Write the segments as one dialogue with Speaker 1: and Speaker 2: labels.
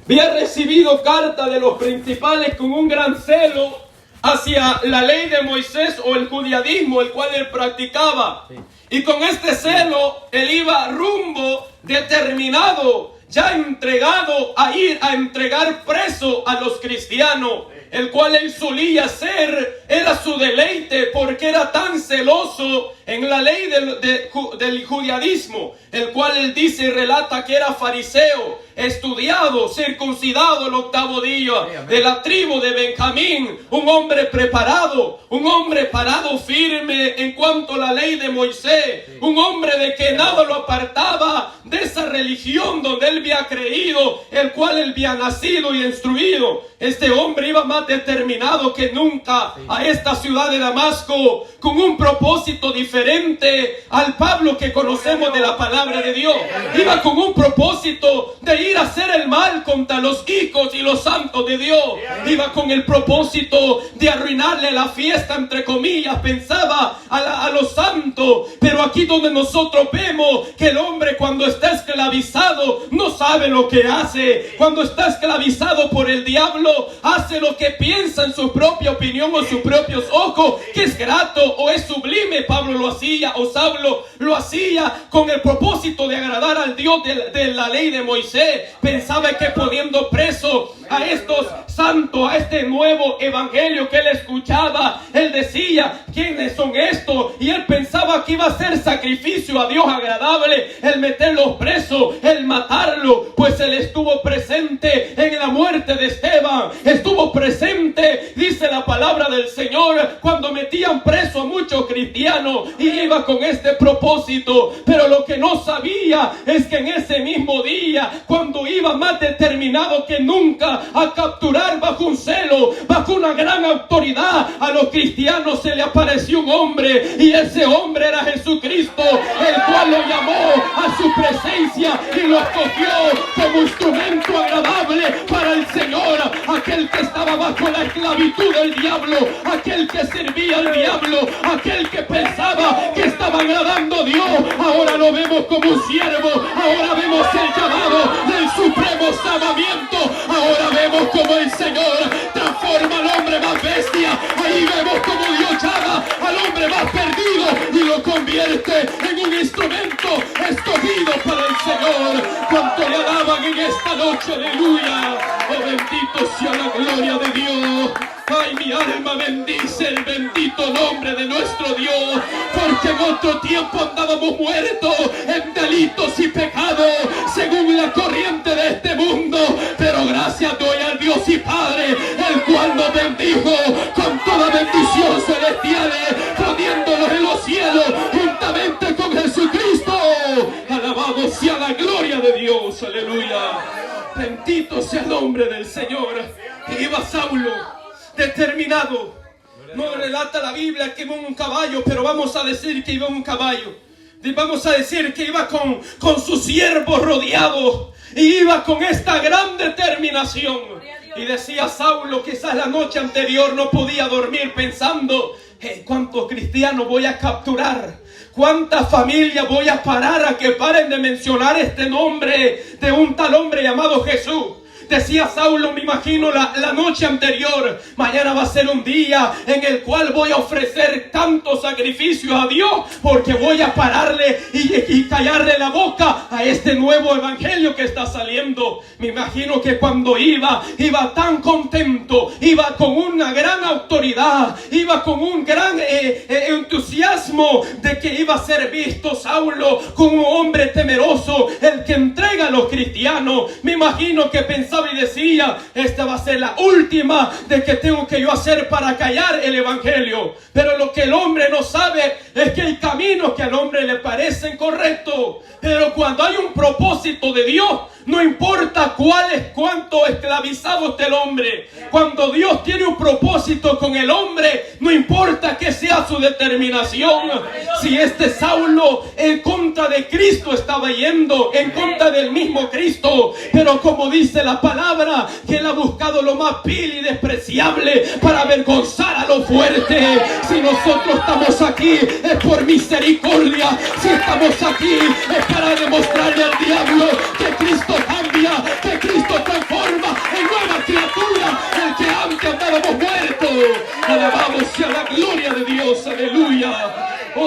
Speaker 1: había recibido carta de los principales con un gran celo hacia la ley de Moisés o el judaísmo, el cual él practicaba. Sí. Y con este celo, él iba rumbo determinado, ya entregado a ir a entregar preso a los cristianos, el cual él solía hacer, era su deleite, porque era tan celoso en la ley del judaísmo, el cual él dice y relata que era fariseo, estudiado, circuncidado el 8º día, de la tribu de Benjamín, un hombre preparado, un hombre parado firme en cuanto a la ley de Moisés, un hombre de que nada lo apartaba de esa religión donde él había creído, el cual él había nacido y instruido. Este hombre iba más determinado que nunca a esta ciudad de Damasco, con un propósito diferente al Pablo que conocemos de la palabra de Dios. Iba con un propósito de ir a hacer el mal contra los hijos y los santos de Dios. Iba con el propósito de arruinarle la fiesta, entre comillas, pensaba a los santos. Pero aquí donde nosotros vemos que el hombre, cuando está esclavizado, no sabe lo que hace. Cuando está esclavizado por el diablo, hace lo que piensa en su propia opinión o sus propios ojos, que es grato o es sublime. Pablo lo hacía, o Saulo lo hacía con el propósito de agradar al Dios de la ley de Moisés. Pensaba que poniendo preso a estos santos, a este nuevo evangelio que él escuchaba, él decía, ¿quiénes son estos? Y él pensaba que iba a ser sacrificio a Dios agradable el meterlos presos, el matarlo, pues él estuvo presente en la muerte de Esteban, estuvo presente, dice la palabra del Señor, cuando metían preso a muchos cristianos, y iba con este propósito. Pero lo que no sabía es que en ese mismo día, cuando iba más determinado que nunca a capturar bajo un celo, bajo una gran autoridad, a los cristianos se le apareció un hombre, y ese hombre era Jesucristo, el cual lo llamó a su presencia y lo escogió como instrumento agradable para el Señor. Aquel que estaba bajo la esclavitud del diablo, aquel que servía al diablo, aquel que pensaba que estaba agradando a Dios, ahora lo vemos como un siervo, ahora vemos el llamado del supremo salvamiento, ahora vemos como el Señor transforma al hombre más bestia. Ahí vemos como Dios llama al hombre más perdido y lo convierte en un instrumento escogido para el Señor. Cuánto le alaban en esta noche, aleluya. Oh, bendito sea la gloria de Dios. Ay, mi alma bendice el bendito nombre de nuestro Dios, porque en otro tiempo andábamos muertos en delitos y pecados, según la corriente de este mundo, pero gracias doy al Dios y Padre, el cual nos bendijo con toda bendición celestial, poniéndonos en los cielos juntamente con Jesucristo. Alabado sea la gloria de Dios, aleluya. Bendito sea el nombre del Señor. Y iba Saulo determinado. No relata la Biblia que iba en un caballo, pero vamos a decir que iba en un caballo. Vamos a decir que iba con sus siervos rodeados, y iba con esta gran determinación. Y decía Saulo, quizás la noche anterior no podía dormir pensando, ¿cuántos cristianos voy a capturar? ¿Cuántas familias voy a parar a que paren de mencionar este nombre de un tal hombre llamado Jesús? Decía Saulo, me imagino la noche anterior, mañana va a ser un día en el cual voy a ofrecer tantos sacrificios a Dios, porque voy a pararle y callarle la boca a este nuevo evangelio que está saliendo. Me imagino que cuando iba tan contento, iba con una gran autoridad, iba con un gran entusiasmo de que iba a ser visto Saulo como un hombre temeroso, el que entrega a los cristianos. Me imagino que pensaba y decía, esta va a ser la última de que tengo que yo hacer para callar el evangelio. Pero lo que el hombre no sabe es que hay caminos que al hombre le parecen correctos, pero cuando hay un propósito de Dios, no importa cuánto esclavizado esté el hombre. Cuando Dios tiene un propósito con el hombre, no importa que sea su determinación. Si este Saulo en contra de Cristo estaba yendo, en contra del mismo Cristo, pero como dice la palabra, que él ha buscado lo más vil y despreciable para avergonzar a los fuertes. Si nosotros estamos aquí es por misericordia. Si estamos aquí es para demostrarle al diablo que Cristo cambia, que Cristo transforma,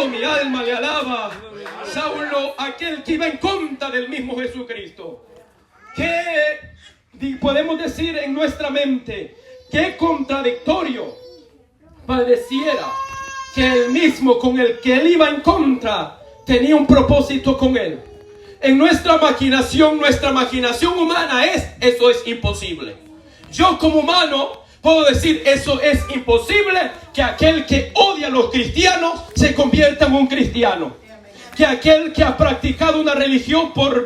Speaker 1: Oh, mi alma le alaba. Saulo, aquel que iba en contra del mismo Jesucristo. ¿Qué podemos decir en nuestra mente? Qué contradictorio pareciera que el mismo con el que él iba en contra tenía un propósito con él. En nuestra imaginación humana eso es imposible. Yo como humano puedo decir, eso es imposible, que aquel que odia a los cristianos se convierta en un cristiano. Que aquel que ha practicado una religión por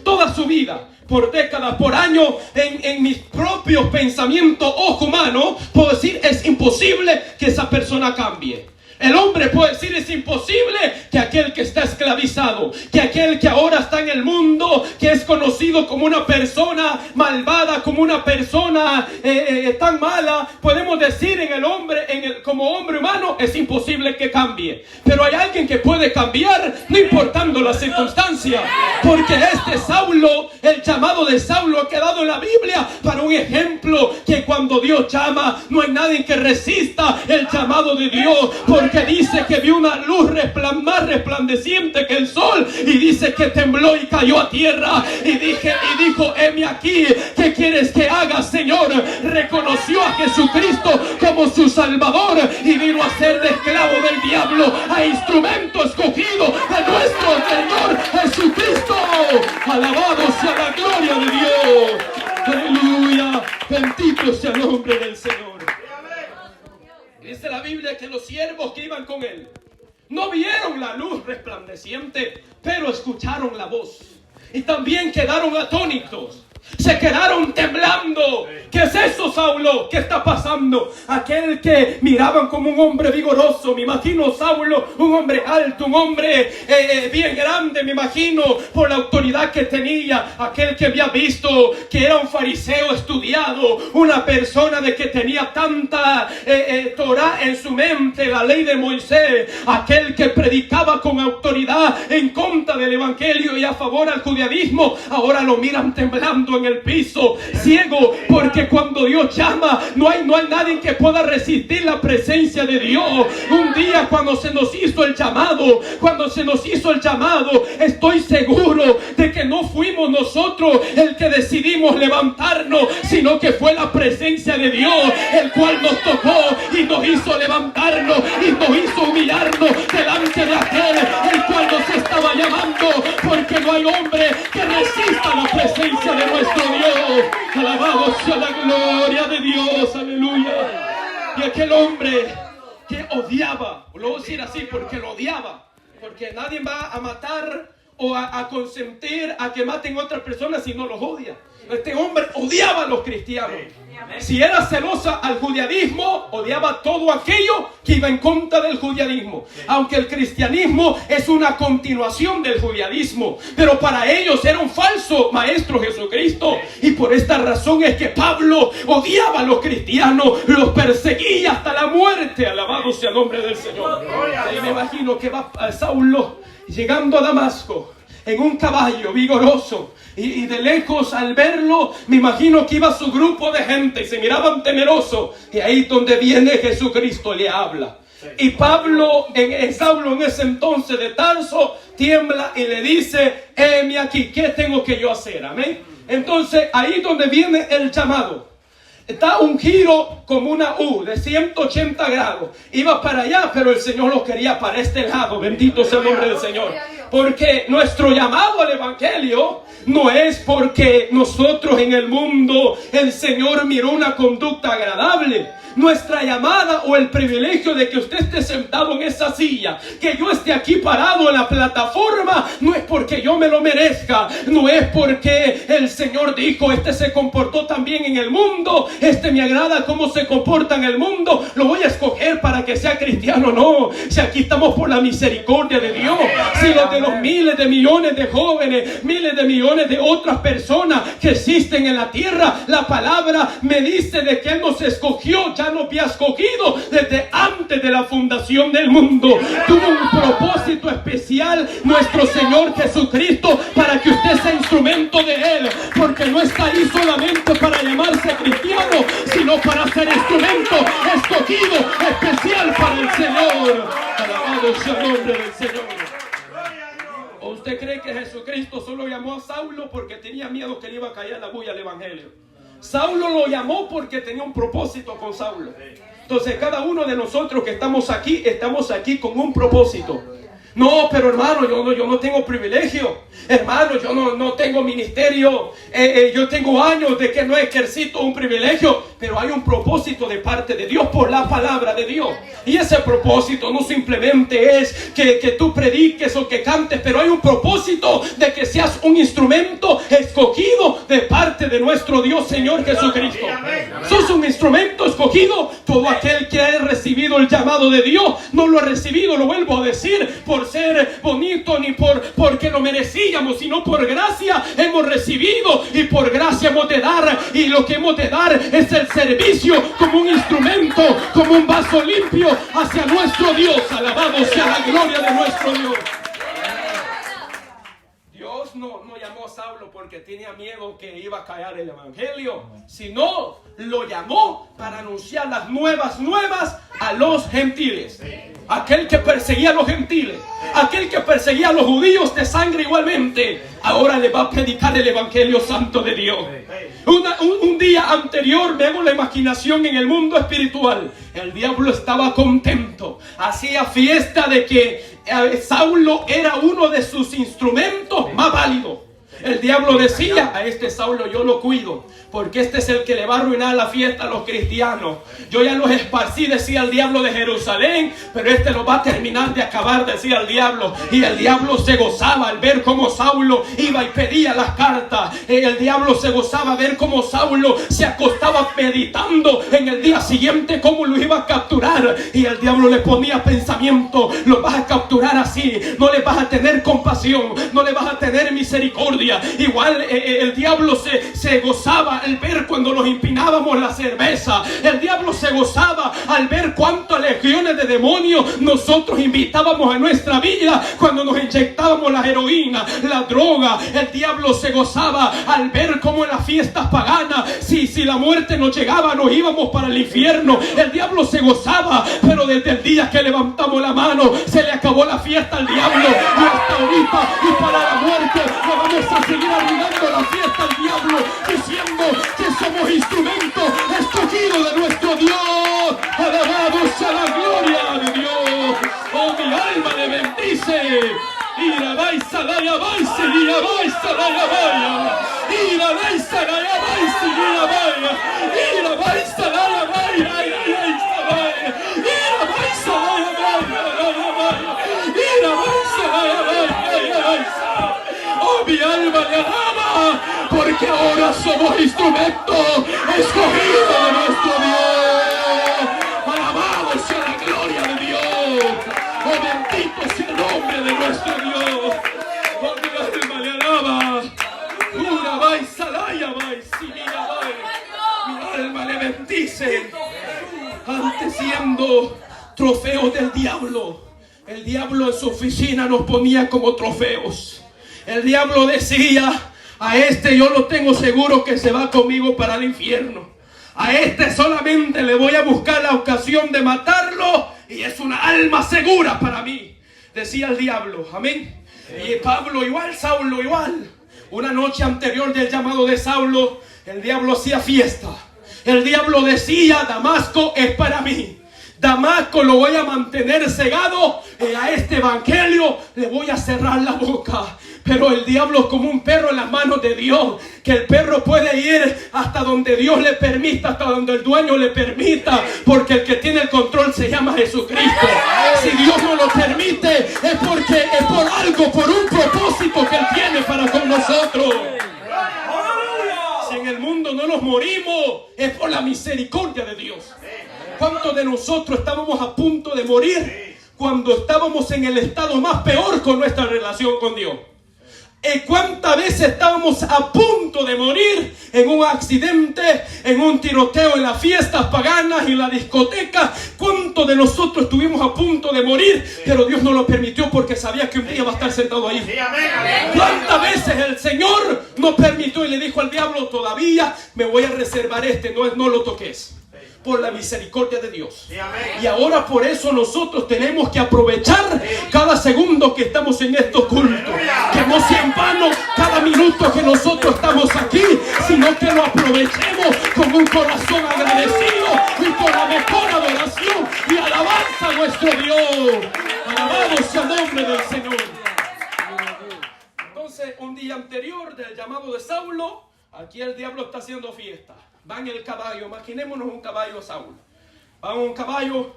Speaker 1: toda su vida, por décadas, por años, en mis propios pensamientos, ojo humano, puedo decir, es imposible que esa persona cambie. El hombre puede decir, es imposible que aquel que está esclavizado, que aquel que ahora está en el mundo, que es conocido como una persona malvada, como una persona tan mala, podemos decir como hombre humano, es imposible que cambie. Pero hay alguien que puede cambiar, no importando la circunstancia, porque este Saulo, el llamado de Saulo ha quedado en la Biblia para un ejemplo, que cuando Dios llama, no hay nadie que resista el llamado de Dios, porque dice que vio una luz más resplandeciente que el sol, y dice que tembló y cayó a tierra, y dijo, heme aquí, ¿qué quieres que haga, Señor? Reconoció a Jesucristo como su Salvador, y vino a ser de esclavo del diablo a instrumento escogido de nuestro Señor Jesucristo. Alabado sea la gloria de Dios. Aleluya, bendito sea el nombre del Señor. Dice la Biblia que los siervos que iban con él no vieron la luz resplandeciente, pero escucharon la voz. Y también quedaron atónitos. Se quedaron temblando. ¿Qué es eso, Saulo? ¿Qué está pasando? Aquel que miraban como un hombre vigoroso, me imagino Saulo, un hombre alto, un hombre bien grande, me imagino, por la autoridad que tenía. Aquel que había visto que era un fariseo estudiado, una persona de que tenía tanta Torah en su mente, la ley de Moisés. Aquel que predicaba con autoridad en contra del evangelio y a favor al judaísmo. Ahora lo miran temblando en el piso, ciego, porque cuando Dios llama, no hay nadie que pueda resistir la presencia de Dios. Un día cuando se nos hizo el llamado, estoy seguro de que no fuimos nosotros el que decidimos levantarnos, sino que fue la presencia de Dios el cual nos tocó y nos hizo levantarnos y nos hizo humillarnos delante de aquel el cual nos estaba llamando, porque no hay hombre que resista la presencia de nuestro Dios. Alabado sea la gloria de Dios, aleluya. Y aquel hombre que odiaba, lo voy a decir así porque lo odiaba, porque nadie va a matar o a consentir a que maten a otras personas si no los odia. Este hombre odiaba a los cristianos. Si era celosa al judaísmo, odiaba todo aquello que iba en contra del judaísmo. Aunque el cristianismo es una continuación del judaísmo, pero para ellos era un falso maestro Jesucristo. Y por esta razón es que Pablo odiaba a los cristianos, los perseguía hasta la muerte. Alabado sea el nombre del Señor. Y me imagino que va a Saulo llegando a Damasco en un caballo vigoroso, y de lejos al verlo me imagino que iba su grupo de gente y se miraban temerosos, y ahí donde viene Jesucristo le habla. Y Saulo en ese entonces de Tarso tiembla y le dice, heme aquí, ¿qué tengo que yo hacer? Amén. Entonces ahí donde viene el llamado. Está un giro como una U de 180 grados. Iba para allá, pero el Señor lo quería para este lado. Bendito sea el nombre del Señor. Porque nuestro llamado al evangelio no es porque nosotros en el mundo el Señor miró una conducta agradable. Nuestra llamada o el privilegio de que usted esté sentado en esa silla, que yo esté aquí parado en la plataforma, no es porque yo me lo merezca, no es porque el Señor dijo, este se comportó tan bien en el mundo, este me agrada cómo se comporta en el mundo, lo voy a escoger para que sea cristiano. No, si aquí estamos por la misericordia de Dios, si los de los miles de millones de jóvenes, miles de millones de otras personas que existen en la tierra, la palabra me dice de que Él nos escogió, ya nos había escogido desde antes de la fundación del mundo. Tuvo un propósito especial nuestro Señor Jesucristo para que usted sea instrumento de Él, porque no está ahí solamente para llamarse cristiano, sino para ser instrumento escogido especial para el Señor. Alabado sea el nombre llamó a Saulo porque tenía miedo que le iba a caer la bulla al evangelio. Saulo lo llamó porque tenía un propósito con Saulo. Entonces cada uno de nosotros que estamos aquí con un propósito. No, pero hermano, yo no tengo privilegio. Hermano, yo no tengo ministerio. Yo tengo años de que no ejercito un privilegio. Pero hay un propósito de parte de Dios por la palabra de Dios. Y ese propósito no simplemente es que tú prediques o que cantes, pero hay un propósito de que seas un instrumento escogido de parte de nuestro Dios Señor Jesucristo. Sos un instrumento escogido. Todo aquel que ha recibido el llamado de Dios no lo ha recibido, lo vuelvo a decir, por ser bonito ni porque lo merecíamos, sino por gracia hemos recibido y por gracia hemos de dar, y lo que hemos de dar es el servicio como un instrumento, como un vaso limpio hacia nuestro Dios. Alabado sea la gloria de nuestro Dios. Dios no llamó a Saulo porque tenía miedo que iba a caer el evangelio, sino lo llamó para anunciar las nuevas a los gentiles. Aquel que perseguía a los gentiles, aquel que perseguía a los judíos de sangre igualmente, ahora le va a predicar el evangelio santo de Dios. Un día anterior, me hago la imaginación en el mundo espiritual, el diablo estaba contento, hacía fiesta de que Saulo era uno de sus instrumentos más válidos. El diablo decía: a este Saulo yo lo cuido, porque este es el que le va a arruinar la fiesta a los cristianos. Yo ya los esparcí, decía el diablo, de Jerusalén, pero este lo va a terminar de acabar, decía el diablo. Y el diablo se gozaba al ver cómo Saulo iba y pedía las cartas. El diablo se gozaba ver cómo Saulo se acostaba meditando en el día siguiente cómo lo iba a capturar. Y el diablo le ponía pensamiento: lo vas a capturar así, no le vas a tener compasión, no le vas a tener misericordia. Igual el diablo se gozaba al ver cuando nos empinábamos la cerveza. El diablo se gozaba al ver cuántas legiones de demonios nosotros invitábamos a nuestra vida cuando nos inyectábamos la heroína, la droga. El diablo se gozaba al ver cómo en las fiestas paganas, si la muerte nos llegaba, nos íbamos para el infierno. El diablo se gozaba, pero desde el día que levantamos la mano se le acabó la fiesta al diablo. Y hasta ahorita y para la muerte no vamos a seguir arruinando la fiesta al diablo, diciendo que somos instrumentos escogidos de nuestro Dios. Alabado sea la gloria de Dios. Oh, mi alma le bendice. Ira baisa la yabaisa, ira baisa la yabaya, ira baisa la yabaisa, ira baya, ira baisa la yabaya, ira baisa la yabaya, ira baisa la yabaya. Oh, mi alma le alaba, porque ahora somos instrumentos escogidos de nuestro Dios. Alabado sea la gloria de Dios. Oh, bendito sea el nombre de nuestro Dios. Oh, mi alma le alaba. Una baisa la yabaisa, mi alma le bendice. Antes siendo trofeos del diablo, el diablo en su oficina nos ponía como trofeos. El diablo decía: a este yo lo tengo seguro que se va conmigo para el infierno. A este solamente le voy a buscar la ocasión de matarlo y es una alma segura para mí, decía el diablo. Amén. Y Pablo igual, Saulo igual. Una noche anterior del llamado de Saulo, el diablo hacía fiesta. El diablo decía: Damasco es para mí. Damasco lo voy a mantener cegado, y a este evangelio le voy a cerrar la boca. Pero el diablo es como un perro en las manos de Dios, que el perro puede ir hasta donde Dios le permita, hasta donde el dueño le permita, porque el que tiene el control se llama Jesucristo. Si Dios no lo permite, es porque es por algo, por un propósito que Él tiene para con nosotros. Si en el mundo no nos morimos, es por la misericordia de Dios. ¿Cuántos de nosotros estábamos a punto de morir cuando estábamos en el estado más peor con nuestra relación con Dios? ¿Cuántas veces estábamos a punto de morir en un accidente, en un tiroteo, en las fiestas paganas, en la discoteca? ¿Cuántos de nosotros estuvimos a punto de morir, pero Dios no lo permitió porque sabía que un día va a estar sentado ahí? ¿Cuántas veces el Señor no permitió y le dijo al diablo: todavía me voy a reservar no lo toques? por la misericordia de Dios. Y ahora por eso nosotros tenemos que aprovechar cada segundo que estamos en estos cultos. Que no sea en vano cada minuto que nosotros estamos aquí, sino que lo aprovechemos con un corazón agradecido y con la mejor adoración y alabanza a nuestro Dios. Alabado sea el nombre del Señor. Entonces, un día anterior del llamado de Saulo, aquí el diablo está haciendo fiesta. Va en el caballo, imaginémonos un caballo a Saulo. Va en un caballo,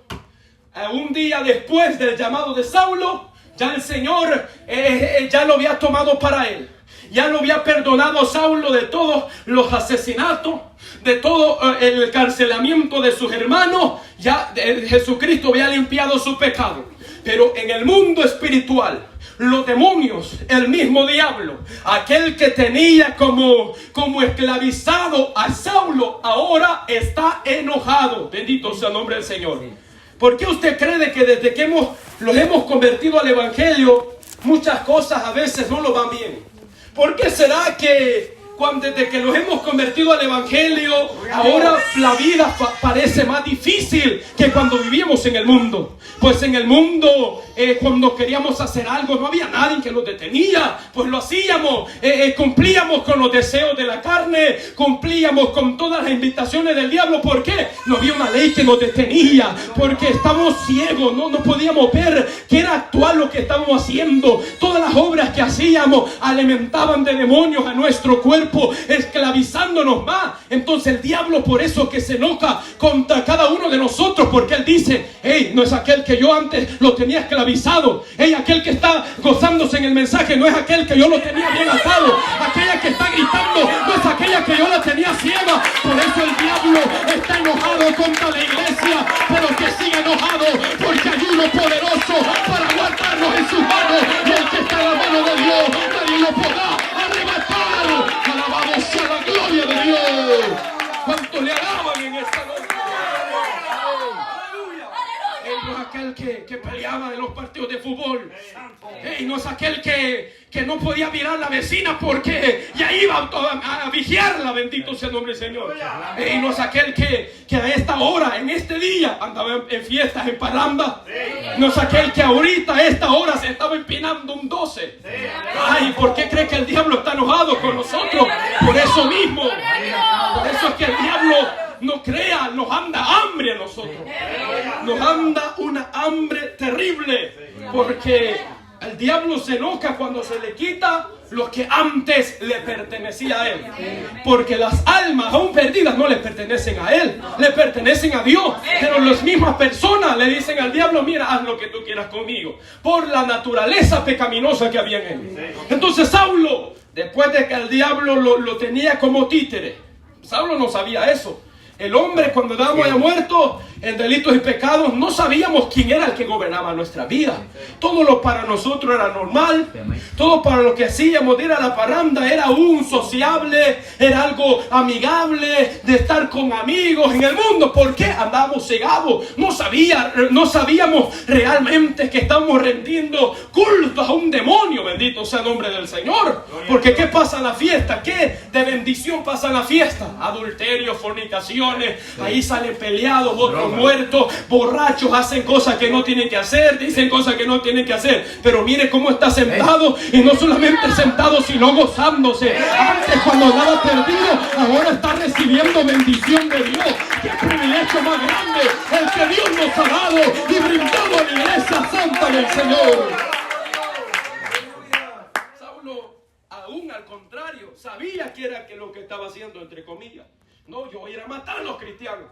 Speaker 1: un día después del llamado de Saulo, ya el Señor ya lo había tomado para él. Ya lo había perdonado a Saulo de todos los asesinatos, de todo el encarcelamiento de sus hermanos. Ya Jesucristo había limpiado su pecado. Pero en el mundo espiritual, los demonios, el mismo diablo, aquel que tenía como esclavizado a Saulo, ahora está enojado. Bendito sea el nombre del Señor. ¿Por qué usted cree que desde que los hemos convertido al Evangelio, muchas cosas a veces no lo van bien? ¿Por qué será que desde que nos hemos convertido al Evangelio, ahora la vida parece más difícil que cuando vivíamos en el mundo? Pues en el mundo, cuando queríamos hacer algo, no había nadie que nos detenía. Pues lo hacíamos, cumplíamos con los deseos de la carne, cumplíamos con todas las invitaciones del diablo. ¿Por qué? No había una ley que nos detenía, porque estábamos ciegos, no podíamos ver que era actual lo que estábamos haciendo. Todas las obras que hacíamos alimentaban de demonios a nuestro cuerpo, esclavizándonos más. Entonces el diablo, por eso que se enoja contra cada uno de nosotros, porque él dice: hey, no es aquel que yo antes lo tenía esclavizado. Hey, aquel que está gozándose en el mensaje no es aquel que yo lo tenía bien atado. Aquella que está gritando no es aquella que yo la tenía ciega. Por eso el diablo está enojado contra la iglesia, pero que siga enojado porque hay uno poderoso para guardarnos en sus manos, y el que está en la mano de Dios nadie lo podrá arrebatar. Alabado sea la gloria de Dios. ¿Cuánto le alaban en esta noche? Aleluya. Él no es aquel que peleaba en los partidos de fútbol. Él no es aquel que no podía mirar a la vecina porque ya iba a vigiarla. Bendito sea el nombre del Señor. Él no es aquel que a esta hora, en este día, andaba en fiestas, en parranda. No es aquel que ahorita a esta hora se estaba empinando un 12. Ay, ¿por qué cree que el diablo está enojado con nosotros? Por eso mismo. Por eso es que el diablo, no crea, nos anda hambre a nosotros. Nos anda una hambre terrible. Porque el diablo se enoja cuando se le quita lo que antes le pertenecía a él. Porque las almas aún perdidas no le pertenecen a él, le pertenecen a Dios. Pero las mismas personas le dicen al diablo: mira, haz lo que tú quieras conmigo, por la naturaleza pecaminosa que había en él. Entonces Saulo, después de que el diablo lo tenía como títere, Saulo no sabía eso. El hombre, cuando estábamos ya muertos en delitos y pecados, no sabíamos quién era el que gobernaba nuestra vida. Todo lo para nosotros era normal. Todo para lo que hacíamos de ir a la parranda era un sociable, era algo amigable, de estar con amigos en el mundo. ¿Por qué? Andábamos cegados. No sabíamos realmente que estábamos rendiendo cultos a un demonio. Bendito sea el nombre del Señor. Porque ¿qué pasa en la fiesta? ¿Qué de bendición pasa en la fiesta? Adulterio, fornicación. Ahí salen peleados, otros muertos, borrachos, hacen cosas que no tienen que hacer, dicen cosas que no tienen que hacer. Pero mire cómo está sentado, y no solamente sentado, sino gozándose. Antes, cuando andaba perdido, ahora está recibiendo bendición de Dios. ¡Qué privilegio más grande el que Dios nos ha dado y brindado a la iglesia santa del Señor! Saulo, aún al contrario, sabía que era lo que estaba haciendo, entre comillas. No, yo voy a ir a matar a los cristianos,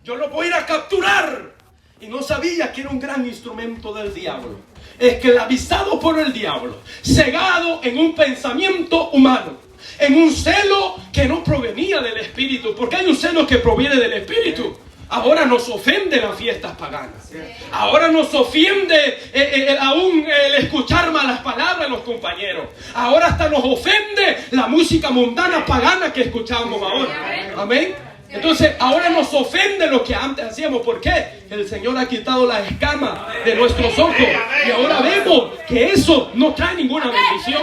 Speaker 1: yo los voy a ir a capturar. Y no sabía que era un gran instrumento del diablo, esclavizado por el diablo, cegado en un pensamiento humano, en un celo que no provenía del Espíritu. Porque hay un celo que proviene del Espíritu. Ahora nos ofende las fiestas paganas. Ahora nos ofende aún el escuchar malas palabras de los compañeros. Ahora hasta nos ofende la música mundana pagana que escuchamos ahora. Amén. Entonces ahora nos ofende lo que antes hacíamos. ¿Por qué? El Señor ha quitado las escamas de nuestros ojos, y ahora vemos que eso no trae ninguna bendición.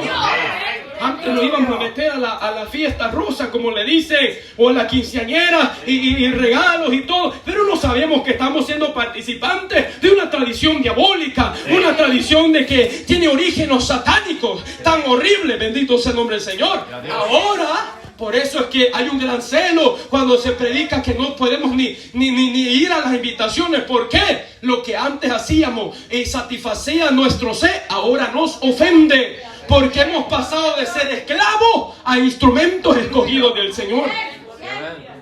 Speaker 1: Antes nos íbamos a meter a la fiesta rosa, como le dicen, o a la quinceañera, y regalos y todo, pero no sabemos que estamos siendo participantes de una tradición diabólica, una tradición de que tiene orígenes satánicos, tan horrible. Bendito sea el nombre del Señor. Ahora, por eso es que hay un gran celo cuando se predica que no podemos ni ir a las invitaciones. ¿Por qué? Lo que antes hacíamos y satisfacía nuestro sed, ahora nos ofende. Porque hemos pasado de ser esclavos a instrumentos escogidos del Señor.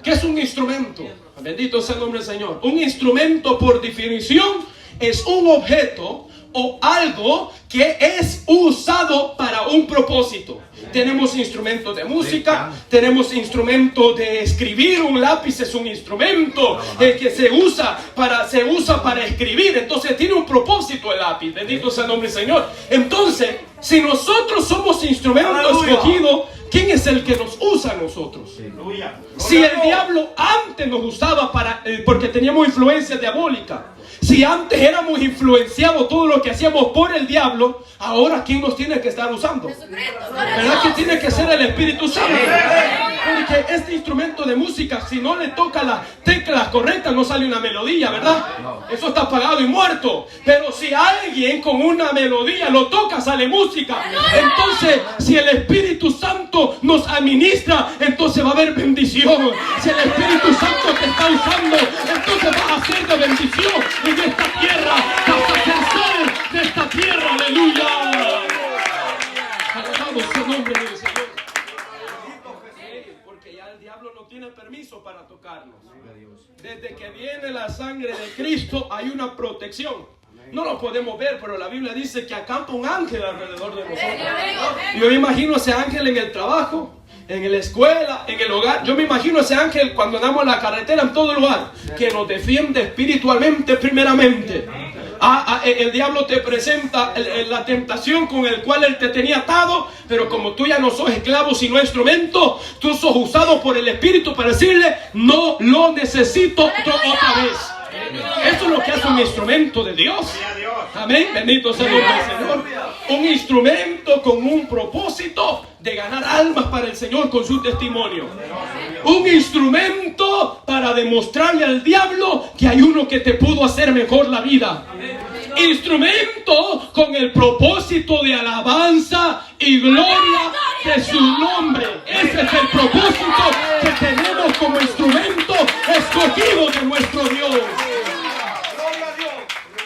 Speaker 1: ¿Qué es un instrumento? Bendito sea el nombre del Señor. Un instrumento, por definición, es un objeto o algo que es usado para un propósito. Tenemos instrumentos de música, tenemos instrumentos de escribir. Un lápiz es un instrumento que se usa para escribir. Entonces tiene un propósito el lápiz. Bendito sea el nombre del Señor. Entonces, si nosotros somos instrumentos escogidos, ¿quién es el que nos usa a nosotros? Si el diablo antes nos usaba porque teníamos influencia diabólica, si antes éramos influenciados todo lo que hacíamos por el diablo, ahora ¿quién nos tiene que estar usando? ¿Verdad que tiene que ser el Espíritu Santo? Porque este instrumento de música, si no le toca las teclas correctas, no sale una melodía, ¿verdad? Eso está apagado y muerto. Pero si alguien con una melodía lo toca, sale música. Entonces, si el Espíritu Santo nos administra, entonces va a haber bendición. Si el Espíritu Santo te está usando, entonces vas a ser de bendición en esta tierra. Vas a ser sol de esta tierra. Aleluya. Alabado sea el nombre del Señor. Porque ya el diablo no tiene permiso para tocarnos. Desde que viene la sangre de Cristo hay una protección. No lo podemos ver, pero la Biblia dice que acampa un ángel alrededor de nosotros. Yo me imagino ese ángel en el trabajo, en la escuela, en el hogar. Yo me imagino ese ángel cuando andamos en la carretera, en todo lugar, que nos defiende espiritualmente primeramente. El diablo te presenta la tentación con el cual él te tenía atado, pero como tú ya no sos esclavo sino instrumento, tú sos usado por el Espíritu para decirle: no lo necesito otra vez. Eso es lo que hace un instrumento de Dios. Amén. Bendito sea el nombre del Señor. Un instrumento con un propósito de ganar almas para el Señor con su testimonio. Un instrumento para demostrarle al diablo que hay uno que te pudo hacer mejor la vida. Instrumento con el propósito de alabanza y gloria de su nombre. Ese es el propósito que tenemos como instrumento escogido de nuestro Dios.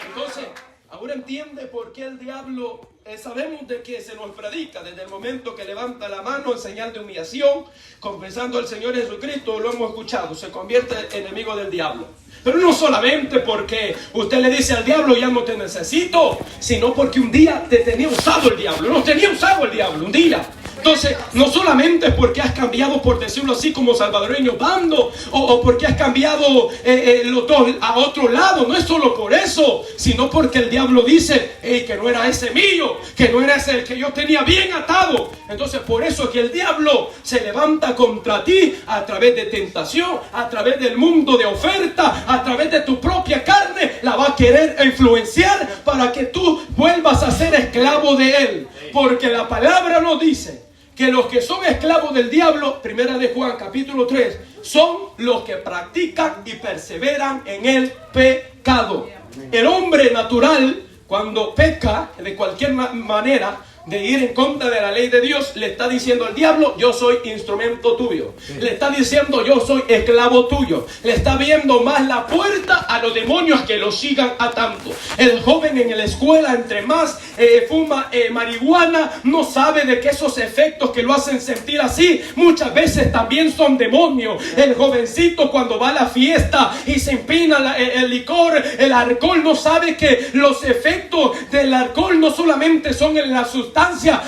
Speaker 1: Entonces, ahora entiende por qué el diablo, sabemos de que se nos predica desde el momento que levanta la mano en señal de humillación, confesando al Señor Jesucristo. Lo hemos escuchado, se convierte en enemigo del diablo. Pero no solamente porque usted le dice al diablo: ya no te necesito, sino porque un día te tenía usado el diablo. No tenía usado el diablo un día. Entonces, no solamente porque has cambiado, por decirlo así, como salvadoreño bando, o porque has cambiado a otro lado. No es solo por eso, sino porque el diablo dice: que no era ese mío, que no era ese el que yo tenía bien atado. Entonces, por eso es que el diablo se levanta contra ti a través de tentación, a través del mundo de oferta, a través de tu propia carne. La va a querer influenciar para que tú vuelvas a ser esclavo de él. Porque la palabra nos dice que los que son esclavos del diablo, primera de Juan capítulo 3, son los que practican y perseveran en el pecado. El hombre natural, cuando peca de cualquier manera, de ir en contra de la ley de Dios, le está diciendo al diablo: yo soy instrumento tuyo. Le está diciendo: yo soy esclavo tuyo. Le está viendo más la puerta a los demonios que lo sigan atando. El joven en la escuela, entre más fuma marihuana, no sabe de que esos efectos que lo hacen sentir así muchas veces también son demonios. El jovencito, cuando va a la fiesta y se empina el licor, el alcohol, no sabe que los efectos del alcohol no solamente son en la sustancia,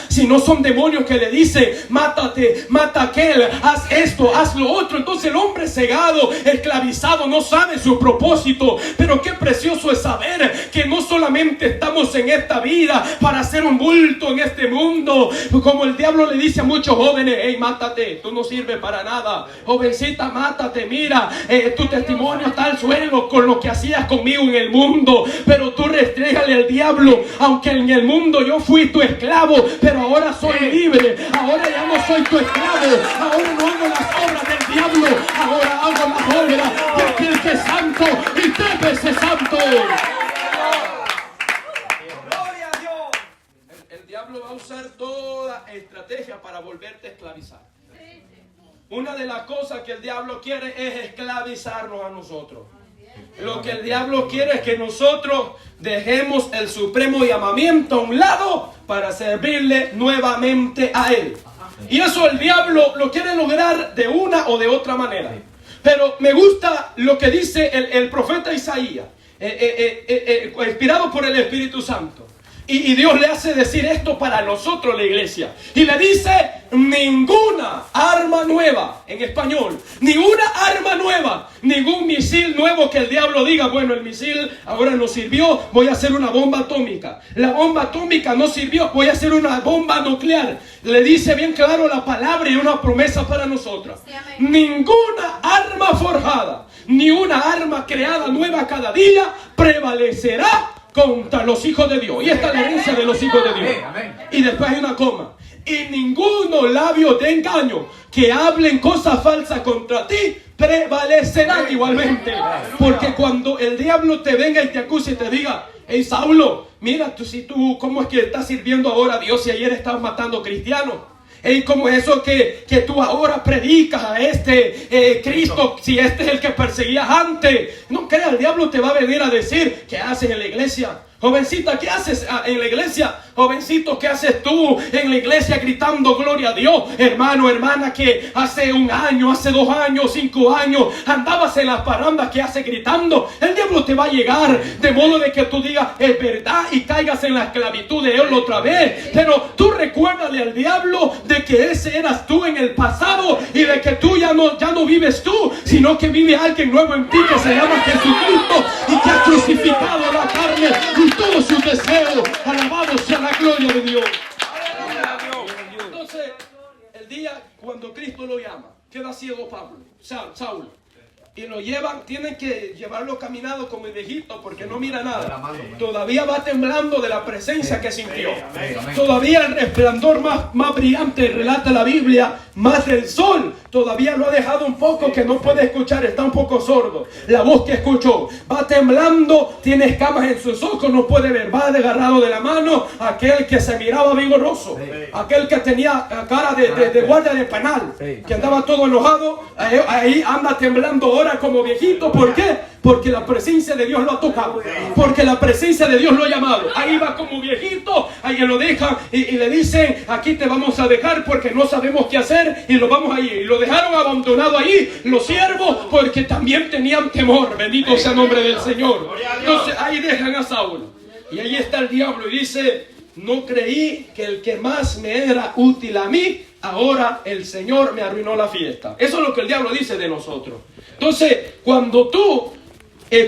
Speaker 1: si no son demonios que le dicen: mátate, mata a aquel, haz esto, haz lo otro. Entonces el hombre cegado, esclavizado, no sabe su propósito. Pero qué precioso es saber que no solamente estamos en esta vida para hacer un bulto en este mundo, como el diablo le dice a muchos jóvenes: hey, mátate, tú no sirves para nada, jovencita, mátate, mira, tu testimonio está al suelo con lo que hacías conmigo en el mundo. Pero tú restrégale al diablo: aunque en el mundo yo fui tu esclavo,
Speaker 2: esclavo, pero ahora soy libre. Ahora ya no soy tu esclavo. Ahora no hago las obras del diablo. Ahora hago las obras de aquel que es santo y debe ser santo.
Speaker 1: El diablo va a usar toda estrategia para volverte a esclavizar. Una de las cosas que el diablo quiere es esclavizarnos a nosotros. Lo que el diablo quiere es que nosotros dejemos el supremo llamamiento a un lado para servirle nuevamente a él. Y eso el diablo lo quiere lograr de una o de otra manera. Pero me gusta lo que dice el profeta Isaías, inspirado por el Espíritu Santo. Y Dios le hace decir esto para nosotros, la iglesia. Y le dice, ninguna arma nueva, en español, ninguna arma nueva, ningún misil nuevo que el diablo diga, bueno, el misil ahora no sirvió, voy a hacer una bomba atómica. La bomba atómica no sirvió, voy a hacer una bomba nuclear. Le dice bien claro la palabra y una promesa para nosotros. Sí, ninguna arma forjada, ni una arma creada nueva cada día prevalecerá contra los hijos de Dios. Y esta es la herencia de los hijos de Dios. Y después hay una coma. Y ninguno labio de engaño que hablen cosas falsas contra ti prevalecerán igualmente. Porque cuando el diablo te venga y te acuse y te diga, hey Saulo, mira tú, ¿cómo es que estás sirviendo ahora a Dios si ayer estabas matando cristianos? Hey, ¿cómo es eso que tú ahora predicas a este Cristo si este es el que perseguías antes? No creas, el diablo te va a venir a decir, ¿qué haces en la iglesia? Jovencita, ¿qué haces en la iglesia? Jovencito, ¿qué haces tú en la iglesia gritando gloria a Dios? Hermano, hermana, que hace 1 año, hace 2 años, 5 años andabas en las parrandas, ¿qué haces gritando? El diablo te va a llegar de modo de que tú digas es verdad y caigas en la esclavitud de él otra vez. Pero tú recuérdale al diablo de que ese eras tú en el pasado y de que tú ya no vives tú, sino que vive alguien nuevo en ti que se llama Jesucristo y que ha crucificado la carne y todos sus deseos. Alabado sea la gloria de Dios. Entonces, el día cuando Cristo lo llama, queda ciego Saulo. Y lo llevan, tienen que llevarlo caminado como el viejito porque no mira nada. Todavía va temblando de la presencia que sintió. Todavía el resplandor más brillante, relata la Biblia, más del sol, todavía lo ha dejado un poco que no puede escuchar, está un poco sordo. La voz que escuchó, va temblando, tiene escamas en sus ojos, no puede ver, va agarrado de la mano aquel que se miraba vigoroso, aquel que tenía cara de guardia de penal, que andaba todo enojado, ahí anda temblando ahora como viejito. ¿Por qué? Porque la presencia de Dios lo ha tocado, porque la presencia de Dios lo ha llamado. Ahí va como viejito, ahí lo dejan y le dicen, aquí te vamos a dejar porque no sabemos qué hacer y lo vamos ahí. Y lo dejaron abandonado ahí los siervos porque también tenían temor. Bendito sea el nombre del Señor. Entonces ahí dejan a Saulo y ahí está el diablo y dice, no creí que el que más me era útil a mí, ahora el Señor me arruinó la fiesta. Eso es lo que el diablo dice de nosotros. Entonces, cuando tú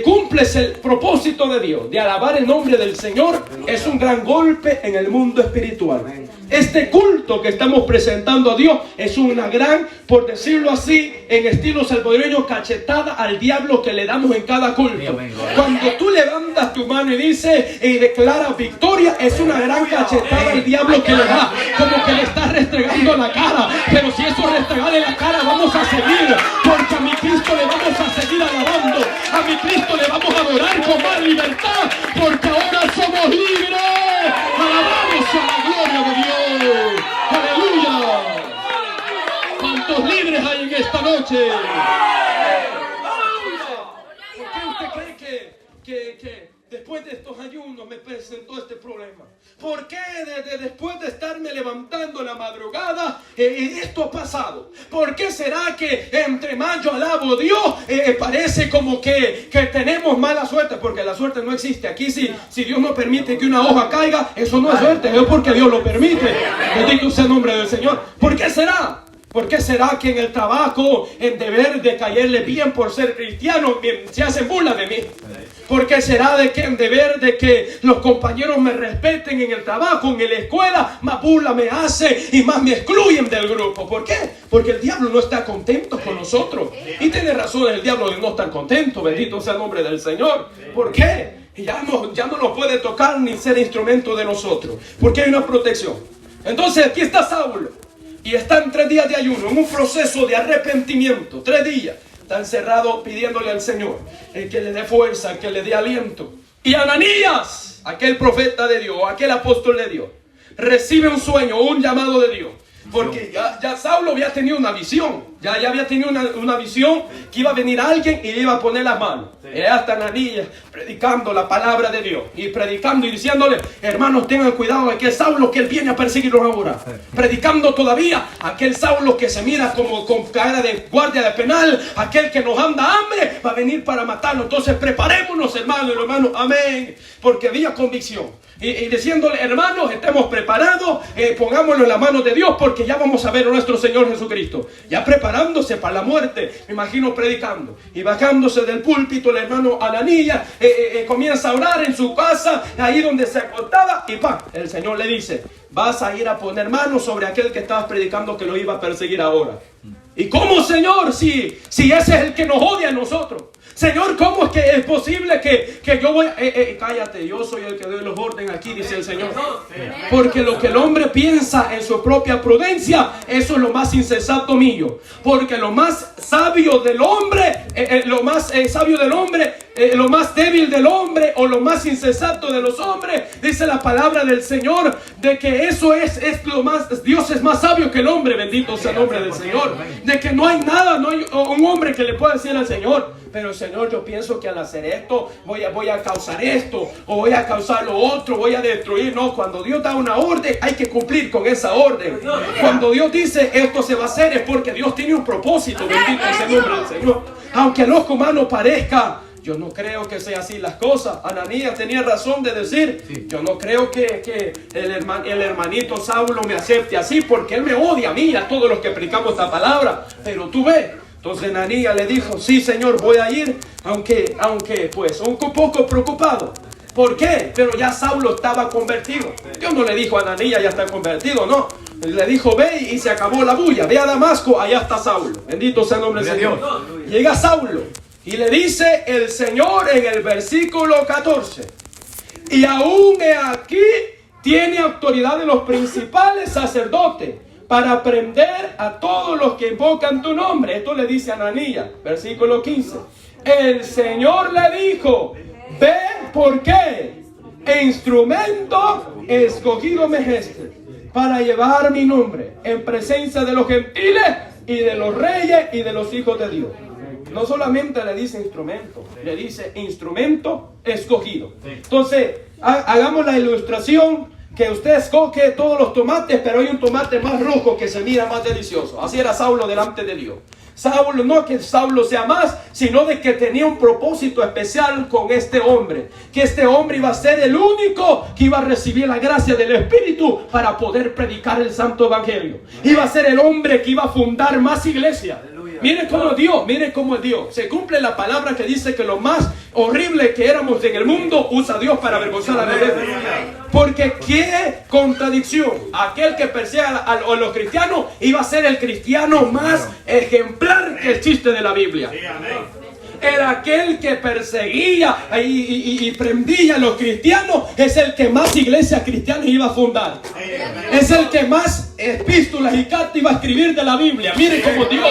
Speaker 1: cumples el propósito de Dios de alabar el nombre del Señor, es un gran golpe en el mundo espiritual. Este culto que estamos presentando a Dios es una gran, por decirlo así, en estilo salvadoreño, cachetada al diablo que le damos en cada culto. Cuando tú levantas tu mano y dices y declaras victoria, es una gran cachetada al diablo que le da, como que le estás restregando la cara. Pero si eso restregarle la cara, vamos a seguir, porque a mi Cristo le vamos a seguir alabando, a mi Cristo le vamos a adorar con más libertad, porque ahora somos libres. Alabamos a la gloria de Dios. ¡Aleluya! ¿Cuántos libres hay en esta noche? ¿Por qué usted cree que después de estos ayunos me presentó este problema? ¿Por qué después de estarme levantando en la madrugada esto ha pasado? ¿Por qué será que entre más yo alabo a Dios parece como que tenemos mala suerte? Porque la suerte no existe. Aquí si Dios no permite que una hoja caiga, eso no es suerte, es porque Dios lo permite. Bendito sea el nombre del Señor. ¿Por qué será? ¿Por qué será que en el trabajo, en deber de caerle bien por ser cristiano, se hacen burla de mí? ¿Por qué será de que en deber de que los compañeros me respeten en el trabajo, en la escuela, más burla me hace y más me excluyen del grupo? ¿Por qué? Porque el diablo no está contento con nosotros. Y tiene razón el diablo de no estar contento. Bendito sea el nombre del Señor. ¿Por qué? Y ya no nos puede tocar ni ser instrumento de nosotros, porque hay una protección. Entonces aquí está Saulo, y está en 3 días de ayuno, en un proceso de arrepentimiento. 3 días, está encerrado pidiéndole al Señor que le dé fuerza, que le dé aliento. Y Ananías, aquel profeta de Dios, aquel apóstol de Dios, recibe un sueño, un llamado de Dios. Porque ya Saulo había tenido una visión. Ya había tenido una visión que iba a venir alguien y le iba a poner las manos. Y hasta Ananías predicando la palabra de Dios. Y predicando y diciéndole: hermanos, tengan cuidado de aquel Saulo que él viene a perseguirlos ahora. Predicando todavía aquel Saulo que se mira como con cara de guardia de penal. Aquel que nos anda hambre va a venir para matarnos. Entonces preparémonos, hermanos y hermanos. Amén. Porque había convicción. Y diciéndole: hermanos, estemos preparados, pongámonos en las manos de Dios, porque ya vamos a ver a nuestro Señor Jesucristo. Ya preparándose para la muerte, me imagino predicando. Y bajándose del púlpito, el hermano Ananías comienza a orar en su casa, ahí donde se acostaba. Y el Señor le dice: vas a ir a poner manos sobre aquel que estabas predicando que lo iba a perseguir ahora. ¿Y cómo, Señor? Si ese es el que nos odia a nosotros. Señor, ¿cómo es que es posible que yo voy cállate, yo soy el que doy los órdenes aquí, dice el Señor. Porque lo que el hombre piensa en su propia prudencia, eso es lo más insensato mío. Porque lo más sabio del hombre, lo más débil del hombre, o lo más insensato de los hombres, dice la palabra del Señor, de que eso es lo más, Dios es más sabio que el hombre, bendito sea el nombre del Señor. De que no hay nada, no hay un hombre que le pueda decir al Señor: pero Señor, yo pienso que al hacer esto voy a causar esto, o voy a causar lo otro, voy a destruir. No, cuando Dios da una orden, hay que cumplir con esa orden. Cuando Dios dice esto se va a hacer, es porque Dios tiene un propósito, bendito sea el nombre del Señor. Aunque al ojo humano parezca, yo no creo que sea así las cosas. Ananías tenía razón de decir: yo no creo que el hermanito Saulo me acepte así, porque él me odia a mí y a todos los que predicamos esta palabra. Pero tú ves. Entonces Ananías le dijo: sí, Señor, voy a ir, aunque pues un poco preocupado. ¿Por qué? Pero ya Saulo estaba convertido. Dios no le dijo a Ananías: ya está convertido, no. Le dijo: ve y se acabó la bulla, ve a Damasco, allá está Saulo. Bendito sea el nombre del Señor. Llega Saulo y le dice el Señor en el versículo 14: y aún he aquí tiene autoridad de los principales sacerdotes para prender a todos los que invocan tu nombre. Esto le dice a Ananías, versículo 15. El Señor le dijo: ve, ¿por qué? Instrumento escogido me es para llevar mi nombre en presencia de los gentiles y de los reyes y de los hijos de Dios. No solamente le dice instrumento, le dice instrumento escogido. Entonces, hagamos la ilustración. Que usted escoge todos los tomates, pero hay un tomate más rojo que se mira más delicioso. Así era Saulo delante de Dios. Saulo, no que Saulo sea más, sino de que tenía un propósito especial con este hombre. Que este hombre iba a ser el único que iba a recibir la gracia del Espíritu para poder predicar el santo evangelio. Iba a ser el hombre que iba a fundar más iglesias. Mire cómo es Dios. Se cumple la palabra que dice que lo más horrible que éramos en el mundo usa Dios para avergonzar a la rebelde. Porque qué contradicción. Aquel que persigue a los cristianos iba a ser el cristiano más ejemplar que existe de la Biblia. Era aquel que perseguía y prendía a los cristianos. Es el que más iglesias cristianas iba a fundar. Es el que más epístolas y cartas iba a escribir de la Biblia. Mire cómo Dios.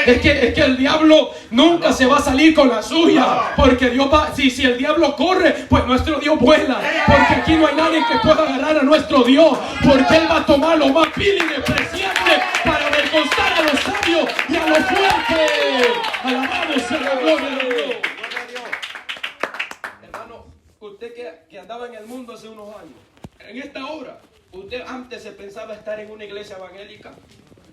Speaker 1: Es que el diablo nunca se va a salir con la suya. Porque Dios va. Si el diablo corre, pues nuestro Dios vuela. Porque aquí no hay nadie que pueda agarrar a nuestro Dios. Porque Él va a tomar lo más vil y despreciable para avergonzar a los sabios y a los fuertes. Alabado sea la gloria de Dios. Hermano, usted que andaba en el mundo hace unos años, en esta hora, usted antes se pensaba estar en una iglesia evangélica.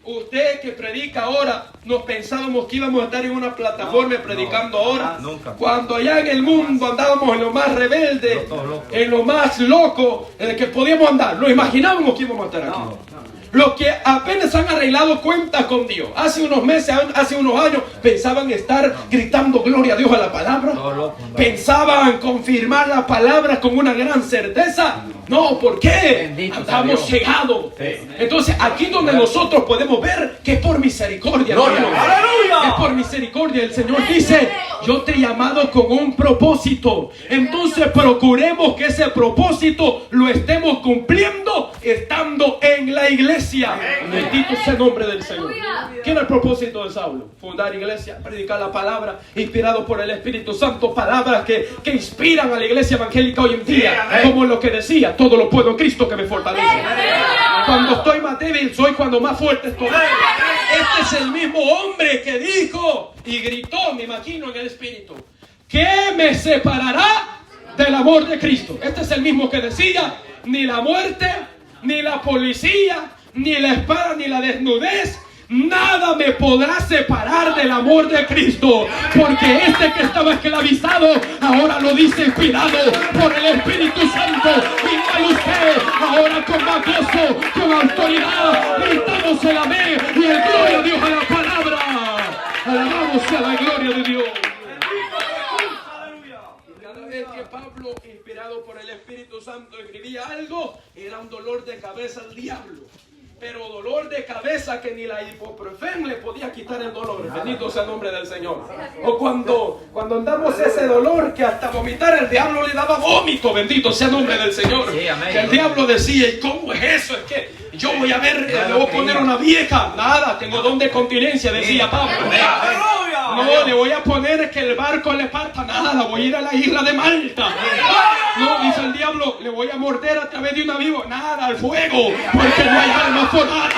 Speaker 1: Usted que predica ahora, nos pensábamos que íbamos a estar en una plataforma predicando ahora. Nunca. Cuando allá en el mundo andábamos en lo más rebelde, en lo más loco, en el que podíamos andar. Lo imaginábamos que íbamos a estar aquí. Los que apenas han arreglado cuentas con Dios, hace unos meses, hace unos años, pensaban estar gritando gloria a Dios a la palabra. Pensaban confirmar la palabra con una gran certeza. No, ¿por qué? Estamos cegados. Entonces, aquí donde nosotros podemos ver que es por misericordia. ¡Aleluya! Es por misericordia. El Señor dice:
Speaker 2: Yo te he llamado con un propósito. Entonces procuremos que ese propósito lo estemos cumpliendo estando en la iglesia. Bendito sea el nombre del Señor. ¿Qué era el propósito de Saulo? Fundar iglesia, predicar la palabra, inspirado por el Espíritu Santo. Palabras que inspiran a la iglesia evangélica hoy en día. Como lo que decía, todo lo puedo en Cristo que me fortalece. Cuando estoy más débil, soy cuando más fuerte estoy. Este es el mismo hombre que dijo y gritó, me imagino en el Espíritu, ¿qué me separará del amor de Cristo? Este es el mismo que decía, ni la muerte, ni la policía, ni la espada, ni la desnudez, nada me podrá separar del amor de Cristo. Porque este que estaba esclavizado ahora lo dice inspirado por el Espíritu Santo. Igual usted ahora con más gozo, con autoridad, gritamos el amén y el gloria a Dios a la palabra. Alabamos a la gloria de Dios. Y cada vez que Pablo, inspirado por el Espíritu Santo, escribía algo, era un dolor de cabeza al diablo. Pero dolor de cabeza que ni la ibuprofeno le podía quitar el dolor. Bendito sea el nombre del Señor. O cuando andamos ese dolor que hasta vomitar el diablo le daba vómito. Bendito sea el nombre del Señor.
Speaker 3: Sí, amén.
Speaker 2: Que el diablo decía, ¿y cómo es eso? Es que yo voy a ver, le voy a poner una vieja. Nada, tengo don de continencia, decía Pablo. No, le voy a poner que el barco le parta. Nada, voy a ir a la isla de Malta. No, dice el diablo, le voy a morder a través de una víbora. Nada, al fuego, porque no hay alma forada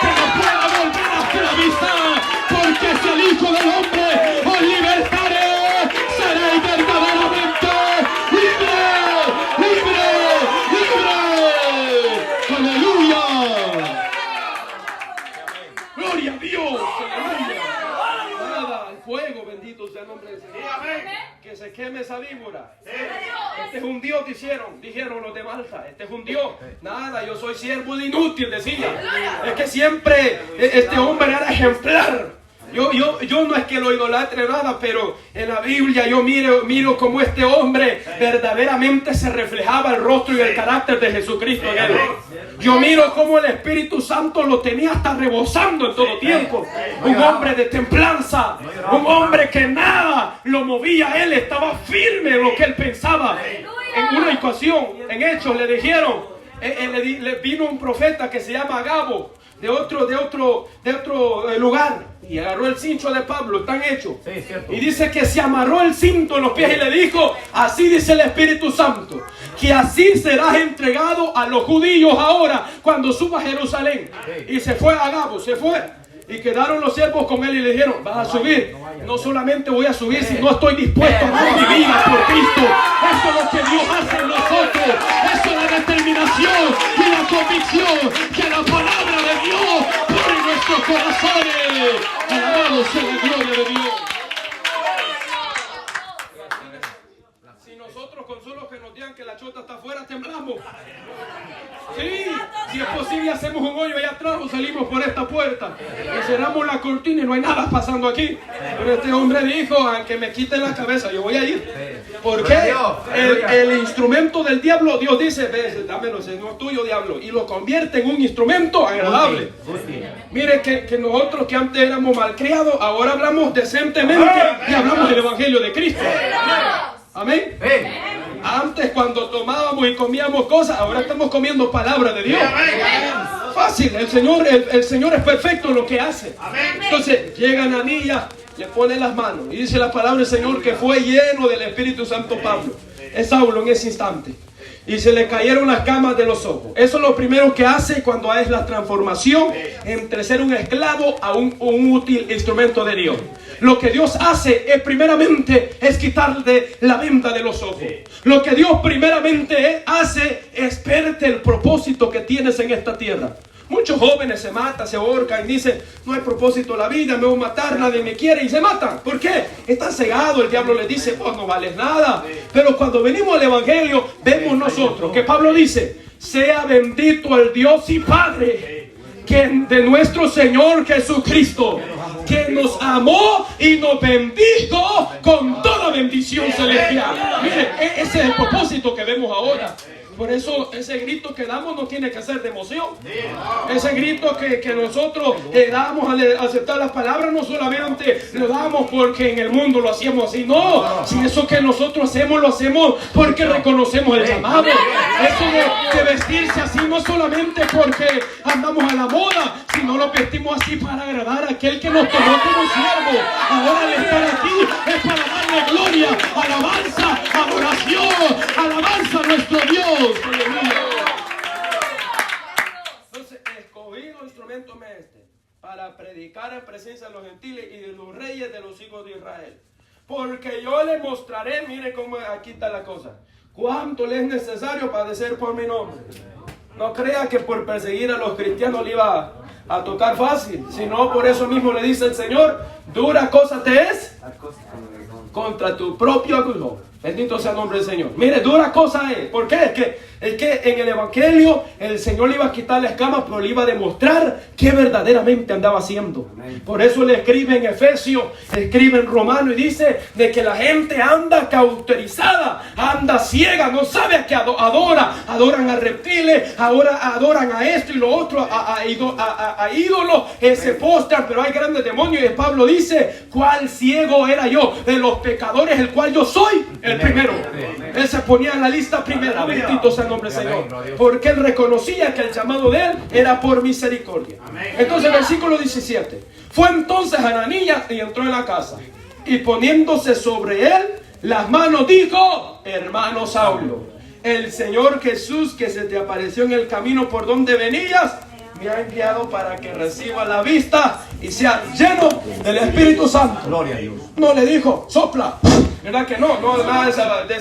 Speaker 2: que no pueda volver a esclavizar. Porque si el Hijo del Hombre os libertare, seréis verdaderamente libre, libre, libre. Aleluya. Gloria a Dios. Aleluya. Nada, al fuego, bendito sea el nombre del Señor. Que se queme esa víbora. Este es un Dios, dijeron los de Malta. Este es un Dios. Nada, yo soy siervo de inútil, decía. Es que siempre este hombre era ejemplar. Yo no es que lo idolatre nada, pero en la Biblia yo miro como este hombre verdaderamente se reflejaba el rostro y el carácter de Jesucristo en él. Yo miro como el Espíritu Santo lo tenía hasta rebosando en todo tiempo. Un hombre de templanza, un hombre que nada lo movía. Él estaba firme en lo que él pensaba. En una ocasión, en Hechos, le dijeron, le vino un profeta que se llama Agabo, de otro lugar, y agarró el cincho de Pablo, están hechos, y dice que se amarró el cinto en los pies y le dijo, así dice el Espíritu Santo, que así serás entregado a los judíos ahora cuando subas a Jerusalén. Y se fue Agabo, se fue. Y quedaron los siervos con él y le dijeron, vas a subir. No solamente voy a subir, sino estoy dispuesto a dar mi vida por Cristo. Eso es lo que Dios hace en nosotros. Eso es la determinación y la convicción que la palabra de Dios pone en nuestros corazones. Alabado sea la gloria de Dios. Si nosotros con solo que nos digan que la chota está afuera, temblamos. Sí, si es posible hacemos un hoyo allá atrás o salimos por esta puerta y cerramos la cortina y no hay nada pasando aquí. Pero este hombre dijo, aunque me quiten la cabeza, yo voy a ir. Porque el instrumento del diablo, Dios dice, ves, dámelo, no es tuyo, diablo, y lo convierte en un instrumento agradable. Mire que nosotros que antes éramos malcriados, ahora hablamos decentemente y hablamos del Evangelio de Cristo. Amén. Antes cuando tomábamos y comíamos cosas, ahora estamos comiendo palabra de Dios. Fácil, el Señor es perfecto en lo que hace. Entonces llega Ananías, le pone las manos y dice la palabra del Señor que fue lleno del Espíritu Santo Pablo. Es Saulo en ese instante. Y se le cayeron las camas de los ojos. Eso es lo primero que hace cuando es la transformación entre ser un esclavo a un útil instrumento de Dios. Lo que Dios hace es primeramente es quitarle la venda de los ojos. Lo que Dios primeramente hace es verte el propósito que tienes en esta tierra. Muchos jóvenes se matan, se ahorcan y dicen, no hay propósito en la vida, me voy a matar, nadie me quiere, y se matan. ¿Por qué? Están cegados, el diablo les dice, vos no vales nada. Pero cuando venimos al Evangelio, vemos nosotros que Pablo dice, sea bendito el Dios y Padre que de nuestro Señor Jesucristo, que nos amó y nos bendijo con toda bendición celestial. Mire, ese es el propósito que vemos ahora. Por eso ese grito que damos no tiene que ser de emoción. Ese grito que nosotros damos al aceptar las palabras no solamente lo damos porque en el mundo lo hacíamos así. No, si eso que nosotros hacemos lo hacemos porque reconocemos el llamado. Eso de vestirse así no solamente porque andamos a la moda, sino lo vestimos así para agradar a aquel que nos tomó como siervo. Ahora al estar aquí es para darle gloria, alabanza, adoración, alabanza a nuestro Dios. Entonces, escogido instrumento me para predicar en presencia de los gentiles y de los reyes de los hijos de Israel. Porque yo les mostraré, mire cómo aquí está la cosa, cuánto les es necesario padecer por mi nombre. No crea que por perseguir a los cristianos le iba a tocar fácil, sino por eso mismo le dice el Señor, dura cosa te es contra tu propio aguijón. Bendito sea el nombre del Señor. Mire, dura cosa es. ¿Por qué? Es que en el Evangelio el Señor le iba a quitar la escama, pero le iba a demostrar qué verdaderamente andaba haciendo. Por eso le escribe en Efesios, escribe en Romano y dice de que la gente anda cauterizada, anda ciega, no sabe a qué adoran a reptiles, ahora adoran a esto y lo otro, a ídolos, se postran, pero hay grandes demonios. Y Pablo dice, ¿cuál ciego era yo? De los pecadores, el cual yo soy el primero. Él se ponía en la lista primera. Bendito sea el nombre del Señor, porque él reconocía que el llamado de él era por misericordia. Entonces versículo 17, fue entonces Ananías y entró en la casa, y poniéndose sobre él las manos dijo, hermano Saulo, el Señor Jesús que se te apareció en el camino por donde venías me ha enviado para que reciba la vista y sea lleno del Espíritu Santo.
Speaker 3: Gloria a Dios.
Speaker 2: No le dijo, sopla, ¿verdad que no? No nada de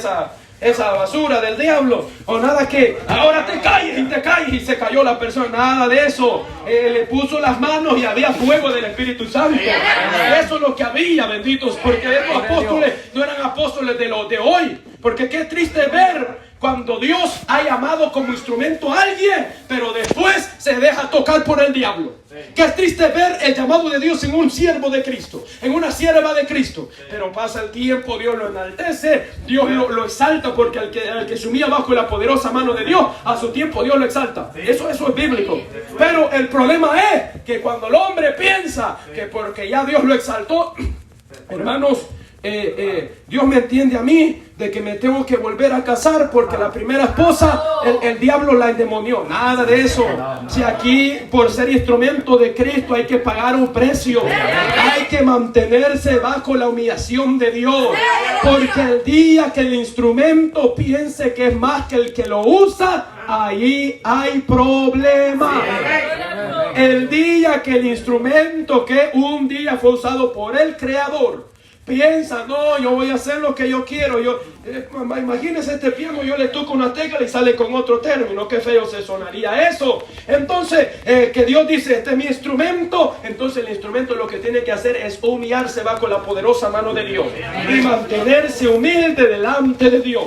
Speaker 2: esa basura del diablo, o nada que ahora te calles y se cayó la persona, nada de eso. Le puso las manos y había fuego del Espíritu Santo. Eso es lo que había, benditos, porque estos apóstoles no eran apóstoles de los de hoy. Porque qué triste ver cuando Dios ha llamado como instrumento a alguien, pero después se deja tocar por el diablo. Qué triste ver el llamado de Dios en un siervo de Cristo, en una sierva de Cristo. Pero pasa el tiempo, Dios lo enaltece, Dios lo exalta, porque al que se humilla bajo la poderosa mano de Dios, a su tiempo Dios lo exalta. Eso es bíblico. Pero el problema es que cuando el hombre piensa que porque ya Dios lo exaltó, hermanos, Dios me entiende a mí de que me tengo que volver a casar porque la primera esposa el diablo la endemonió. Nada de eso. Si aquí por ser instrumento de Cristo hay que pagar un precio, hay que mantenerse bajo la humillación de Dios, porque el día que el instrumento piense que es más que el que lo usa, ahí hay problema. El día que el instrumento que un día fue usado por el Creador piensa, no, yo voy a hacer lo que yo quiero. Imagínese este piano, yo le toco una tecla y sale con otro término. Qué feo se sonaría eso. Entonces, que Dios dice, este es mi instrumento. Entonces el instrumento lo que tiene que hacer es humillarse bajo la poderosa mano de Dios y mantenerse humilde delante de Dios.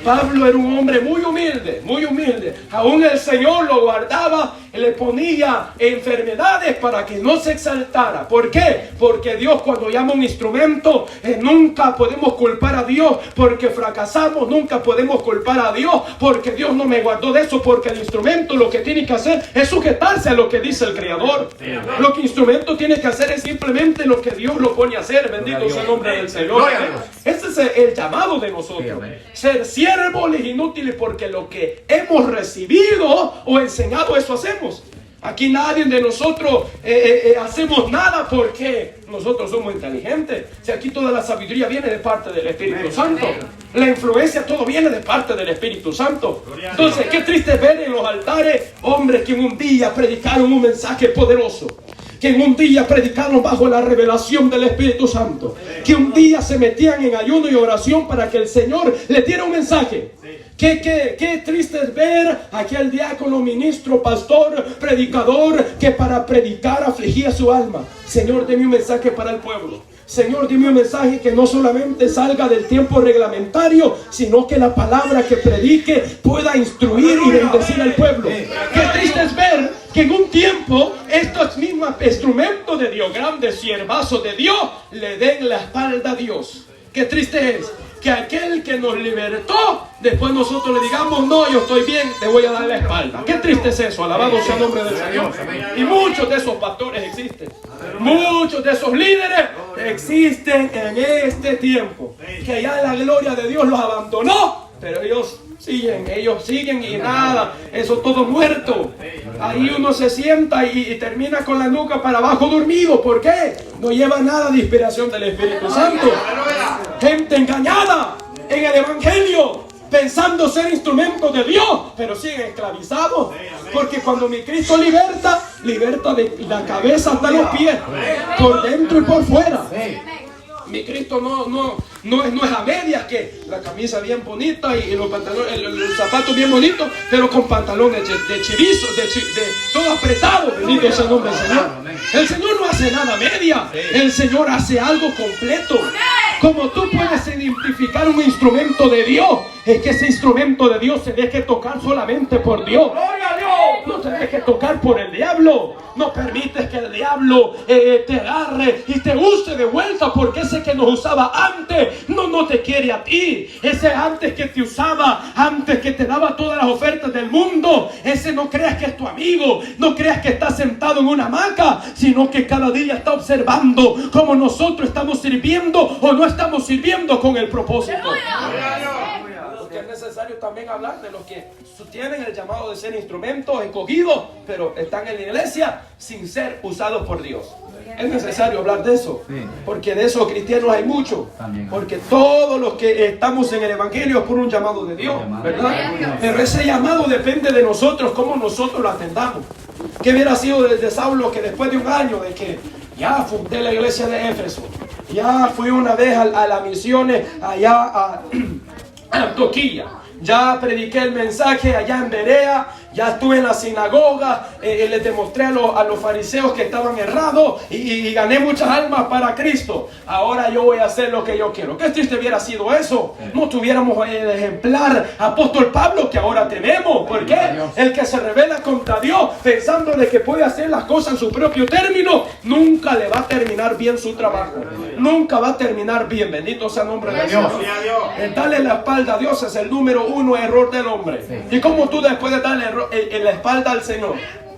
Speaker 2: Pablo era un hombre muy humilde, muy humilde. Aún el Señor lo guardaba, le ponía enfermedades para que no se exaltara. ¿Por qué? Porque Dios, cuando llama un instrumento, nunca podemos culpar a Dios porque fracasamos, nunca podemos culpar a Dios porque Dios no me guardó de eso, porque el instrumento lo que tiene que hacer es sujetarse a lo que dice el Creador. Lo que el instrumento tiene que hacer es simplemente lo que Dios lo pone a hacer. Bendito sea el nombre del Señor. Ese es el llamado de nosotros, ser siervos inútiles, porque lo que hemos recibido o enseñado, eso hacemos. Aquí nadie de nosotros hacemos nada porque nosotros somos inteligentes. Si aquí toda la sabiduría viene de parte del Espíritu Santo, la influencia, todo viene de parte del Espíritu Santo. Entonces, qué triste ver en los altares hombres que en un día predicaron un mensaje poderoso, que en un día predicaron bajo la revelación del Espíritu Santo, que un día se metían en ayuno y oración para que el Señor le diera un mensaje. Qué triste es ver aquel diácono, ministro, pastor, predicador, que para predicar afligía su alma. Señor, deme un mensaje para el pueblo. Señor, dime un mensaje que no solamente salga del tiempo reglamentario, sino que la palabra que predique pueda instruir y bendecir al pueblo. Qué triste es ver que en un tiempo estos mismos instrumentos de Dios, grandes siervazos de Dios, le den la espalda a Dios. Qué triste es que aquel que nos libertó, después nosotros le digamos, no, yo estoy bien, te voy a dar la espalda. Qué triste es eso, alabado sea el nombre del Señor. Y muchos de esos pastores existen, muchos de esos líderes existen en este tiempo, que ya la gloria de Dios los abandonó, pero ellos siguen y nada, eso todo muerto. Ahí uno se sienta y termina con la nuca para abajo dormido. ¿Por qué? No lleva nada de inspiración del Espíritu Santo. Gente engañada en el Evangelio, pensando ser instrumentos de Dios, pero siguen esclavizados. Porque cuando mi Cristo liberta de la cabeza hasta los pies, por dentro y por fuera. Mi Cristo no es a medias, que la camisa bien bonita y los pantalones, los zapatos bien bonitos, pero con pantalones de chorizo, de todo apretado. Bendito sea el nombre del Señor. El Señor no hace nada a media. El Señor hace algo completo. Como tú puedes identificar un instrumento de Dios, es que ese instrumento de Dios se deje tocar solamente por Dios. No te dejes tocar por el diablo. No permites que el diablo te agarre y te use de vuelta, porque ese que nos usaba antes no te quiere a ti. Ese antes que te usaba, antes que te daba todas las ofertas del mundo, ese no creas que es tu amigo, no creas que está sentado en una hamaca, sino que cada día está observando cómo nosotros estamos sirviendo o no estamos sirviendo con el propósito. Porque es necesario también hablar de los que tienen el llamado de ser instrumentos escogidos, pero están en la iglesia sin ser usados por Dios. Es necesario hablar de eso, porque de esos cristianos hay muchos. Porque todos los que estamos en el Evangelio es por un llamado de Dios, ¿verdad? Pero ese llamado depende de nosotros, cómo nosotros lo atendamos. ¿Qué hubiera sido desde Saulo, que después de un año de que ya fundé la iglesia de Éfeso, ya fui una vez a las misiones allá a Antioquía, ya prediqué el mensaje allá en Berea, ya estuve en la sinagoga, les demostré a los fariseos que estaban errados y gané muchas almas para Cristo? Ahora yo voy a hacer lo que yo quiero. Qué triste hubiera sido eso. No tuviéramos el ejemplar apóstol Pablo que ahora tenemos. ¿Por qué? El que se revela contra Dios pensando de que puede hacer las cosas en su propio término, nunca le va a terminar bien su trabajo. Nunca va a terminar bien. Bendito sea el nombre de Dios. El darle la espalda a Dios es el número uno error del hombre. Y como tú después de darle en la espalda al Señor,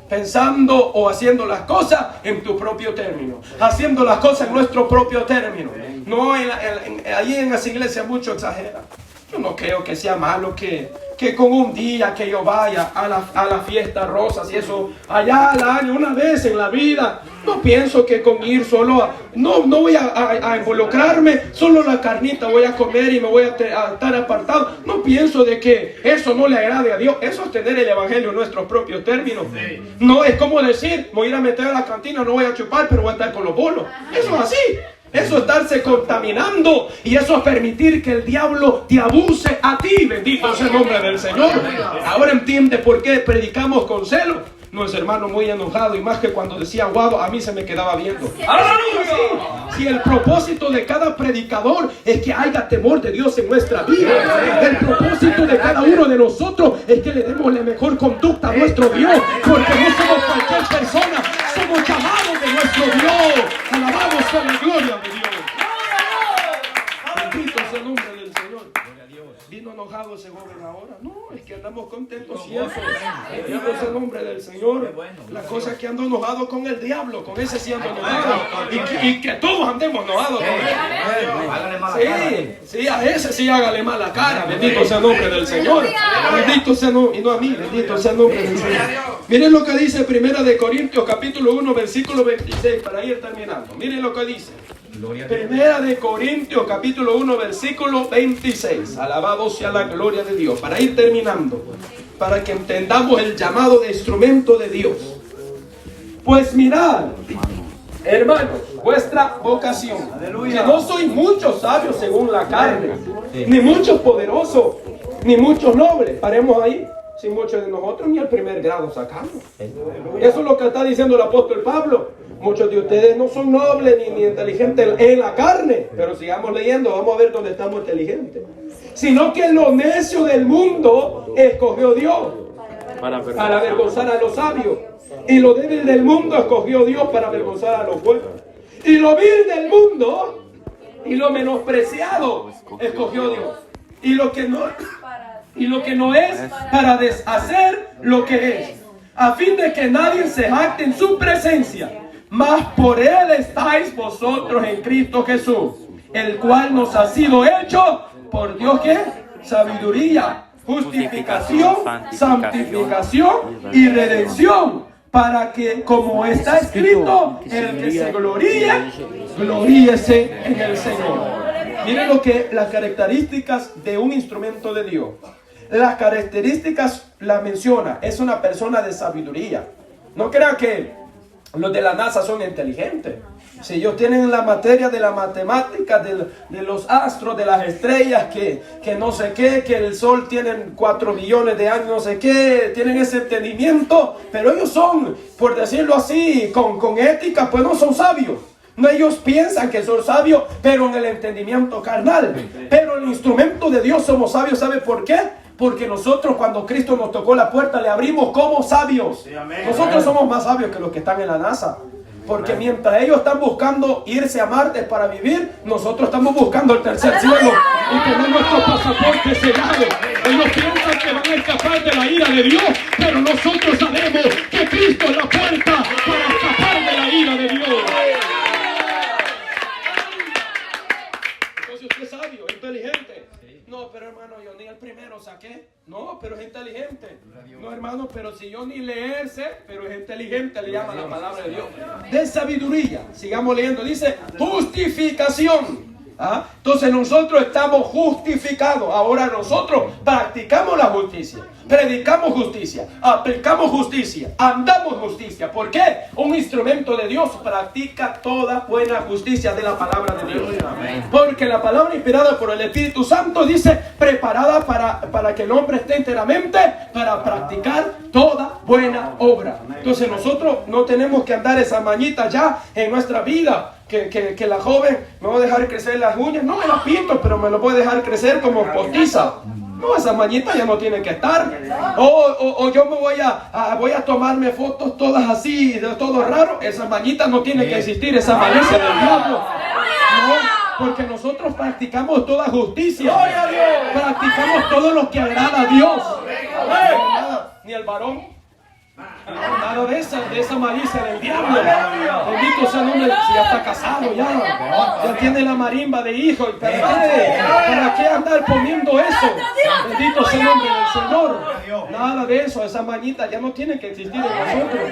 Speaker 2: pensando o haciendo las cosas en tu propio término, haciendo las cosas en nuestro propio término. No, ahí en las iglesias mucho exageran. Yo no creo que sea malo que con un día que yo vaya a la fiesta rosas y eso allá al año, una vez en la vida. No pienso que con ir solo no voy a involucrarme, solo la carnita voy a comer y me voy a estar apartado. No pienso de que eso no le agrade a Dios. Eso es tener el evangelio en nuestros propios términos. No es como decir, voy a ir a meter a la cantina, no voy a chupar, pero voy a estar con los bolos. Eso es así. Eso es estarse contaminando, y eso es permitir que el diablo te abuse a ti. Bendito sea el nombre del Señor. Ahora entiende por qué predicamos con celo. Nuestro hermano muy enojado, y más que cuando decía guado, a mí se me quedaba viendo. Si el propósito de cada predicador es que haya temor de Dios en nuestra vida, el propósito de cada uno de nosotros es que le demos la mejor conducta a nuestro Dios, porque no somos cualquier persona, somos llamados de nuestro Dios. Alabamos a la gloria de Dios. Bendito sea el nombre del Señor. ¿Vino enojado ese joven ahora? No, es que andamos contentos siempre. Bendito sea el nombre del Señor. La cosa es que ando enojado con el diablo, con ese sí ando enojado. Y que todos andemos enojados con él. Sí, a ese sí hágale mala cara. Bendito sea el nombre del Señor. Bendito sea, y no a mí, bendito sea el nombre del Señor. Miren lo que dice Primera de Corintios capítulo 1 versículo 26, para ir terminando. Miren lo que dice. Primera de Corintios capítulo 1 versículo 26. Alabado sea la gloria de Dios. Para ir terminando, para que entendamos el llamado de instrumento de Dios. Pues mirad, hermanos, vuestra vocación, que no sois muchos sabios según la carne, ni muchos poderosos, ni muchos nobles. Paremos ahí. Si muchos de nosotros ni el primer grado sacamos. Eso es lo que está diciendo el apóstol Pablo. Muchos de ustedes no son nobles ni inteligentes en la carne. Pero sigamos leyendo, vamos a ver dónde estamos inteligentes. Sino que lo necio del mundo escogió Dios para avergonzar a los sabios. Y lo débil del mundo escogió Dios para avergonzar a los fuertes. Y lo vil del mundo
Speaker 1: y lo menospreciado escogió Dios. Y lo que no es para deshacer lo que es, a fin de que nadie se jacte en su presencia. Mas por Él estáis vosotros en Cristo Jesús, el cual nos ha sido hecho por Dios, ¿qué? Sabiduría, justificación, santificación y redención, para que, como está escrito, el que se gloríe, gloríese en el Señor. Miren las características de un instrumento de Dios. Las características las menciona, es una persona de sabiduría. No crean que los de la NASA son inteligentes. Si ellos tienen la materia de la matemática, de los astros, de las estrellas, que no sé qué, que el sol tiene 4 billones de años, no sé qué, tienen ese entendimiento, pero ellos son, por decirlo así, con ética, pues no son sabios. No, ellos piensan que son sabios, pero en el entendimiento carnal. Pero el instrumento de Dios somos sabios, ¿sabe por qué? Porque nosotros, cuando Cristo nos tocó la puerta, le abrimos como sabios. Nosotros somos más sabios que los que están en la NASA. Porque mientras ellos están buscando irse a Marte para vivir, nosotros estamos buscando el tercer cielo y tenemos nuestro pasaporte sellado. Ellos piensan que van a escapar de la ira de Dios, pero nosotros sabemos que Cristo es la puerta para escapar de la ira de Dios. Entonces usted es sabio, inteligente. No, pero hermano, yo ni el primero saqué. No, pero es inteligente. No, hermano, pero si yo ni leer sé, pero es inteligente, le llama la palabra de Dios. De sabiduría, sigamos leyendo, dice justificación. ¿Ah? Entonces nosotros estamos justificados. Ahora nosotros practicamos la justicia, predicamos justicia, aplicamos justicia, andamos justicia. ¿Por qué? Un instrumento de Dios practica toda buena justicia de la palabra de Dios. Porque la palabra inspirada por el Espíritu Santo dice preparada para que el hombre esté enteramente para practicar toda buena obra. Entonces nosotros no tenemos que andar esa mañita ya en nuestra vida. Que la joven me va a dejar crecer las uñas. No me las pinto, pero me lo voy a dejar crecer como postiza. No, esa mañita ya no tiene que estar. O yo me voy a tomarme fotos todas así, de todo raro. Esa mañita no tiene que existir, esa malicia del diablo. No, porque nosotros practicamos toda justicia. Practicamos todo lo que agrada a Dios. Ni el varón. Nada de esa malicia del diablo. Bendito sea el nombre, si ya está casado, ya tiene la marimba de hijo. ¿Para qué andar poniendo eso? Bendito sea el nombre del Señor. Nada de eso, esa mañita ya no tiene que existir en nosotros.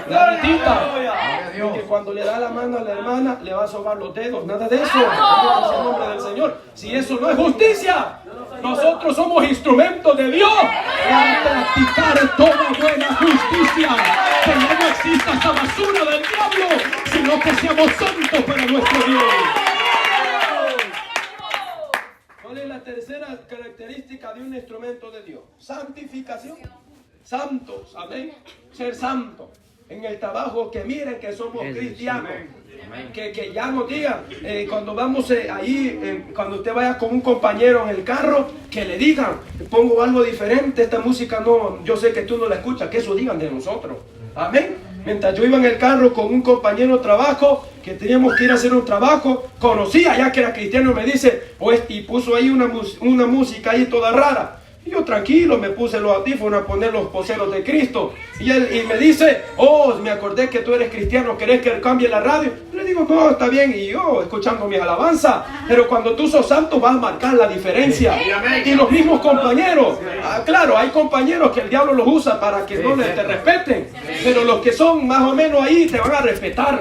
Speaker 1: La retita, porque cuando le da la mano a la hermana le va a sobar los dedos. Nada de eso. Bendito sea el nombre del Señor. Si eso no es justicia, nosotros somos instrumentos de Dios para practicar toda buena justicia. Que no exista esa basura del diablo, sino que seamos santos para nuestro Dios. ¿Cuál es la tercera característica de un instrumento de Dios? Santificación. Santos, amén. Ser santo. En el trabajo, que miren que somos cristianos. Que ya nos digan, cuando vamos ahí, cuando usted vaya con un compañero en el carro, que le digan, pongo algo diferente, esta música no, yo sé que tú no la escuchas, que eso digan de nosotros. Amén. Mientras yo iba en el carro con un compañero de trabajo, que teníamos que ir a hacer un trabajo, conocía ya que era cristiano, me dice, pues, y puso ahí una música ahí toda rara. Y yo tranquilo me puse los audífonos a poner los voceros de Cristo. Y me dice, me acordé que tú eres cristiano, ¿querés que cambie la radio? Le digo, no, está bien. Y yo escuchando mis alabanzas. Pero cuando tú sos santo vas a marcar la diferencia. Y los mismos compañeros. Claro, hay compañeros que el diablo los usa para que no te respeten. Pero los que son más o menos ahí te van a respetar.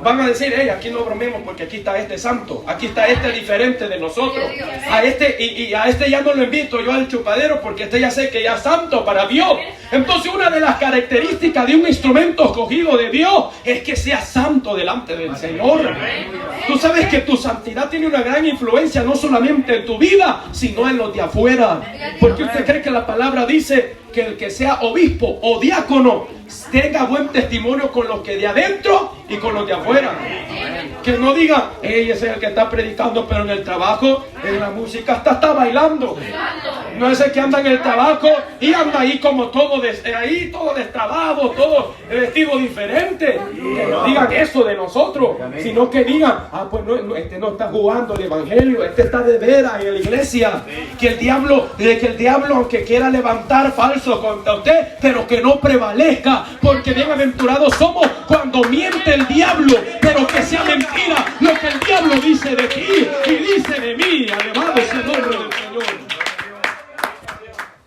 Speaker 1: Van a decir, aquí no bromemos porque aquí está este santo. Aquí está este diferente de nosotros. A este ya no lo invito yo al chupadero, porque este ya sé que ya es santo para Dios. Entonces una de las características de un instrumento escogido de Dios es que sea santo delante del Señor. Tú sabes que tu santidad tiene una gran influencia no solamente en tu vida, sino en los de afuera. Porque usted cree que la palabra dice que el que sea obispo o diácono tenga buen testimonio con los que de adentro y con los de afuera. Que no diga, ese es el que está predicando, pero en el trabajo, en la música está bailando.
Speaker 2: No es el que anda en el tabaco y anda ahí como todo destrabado, todo vestido diferente. Que no digan eso de nosotros, sino que digan, pues no, este no está jugando el evangelio, este está de veras en la iglesia. Que el diablo, aunque quiera levantar falso contra usted, pero que no prevalezca, porque bienaventurados somos cuando miente el diablo, pero que sea mentira lo que el diablo dice de ti y dice de mí. Alabado sea el nombre del Señor.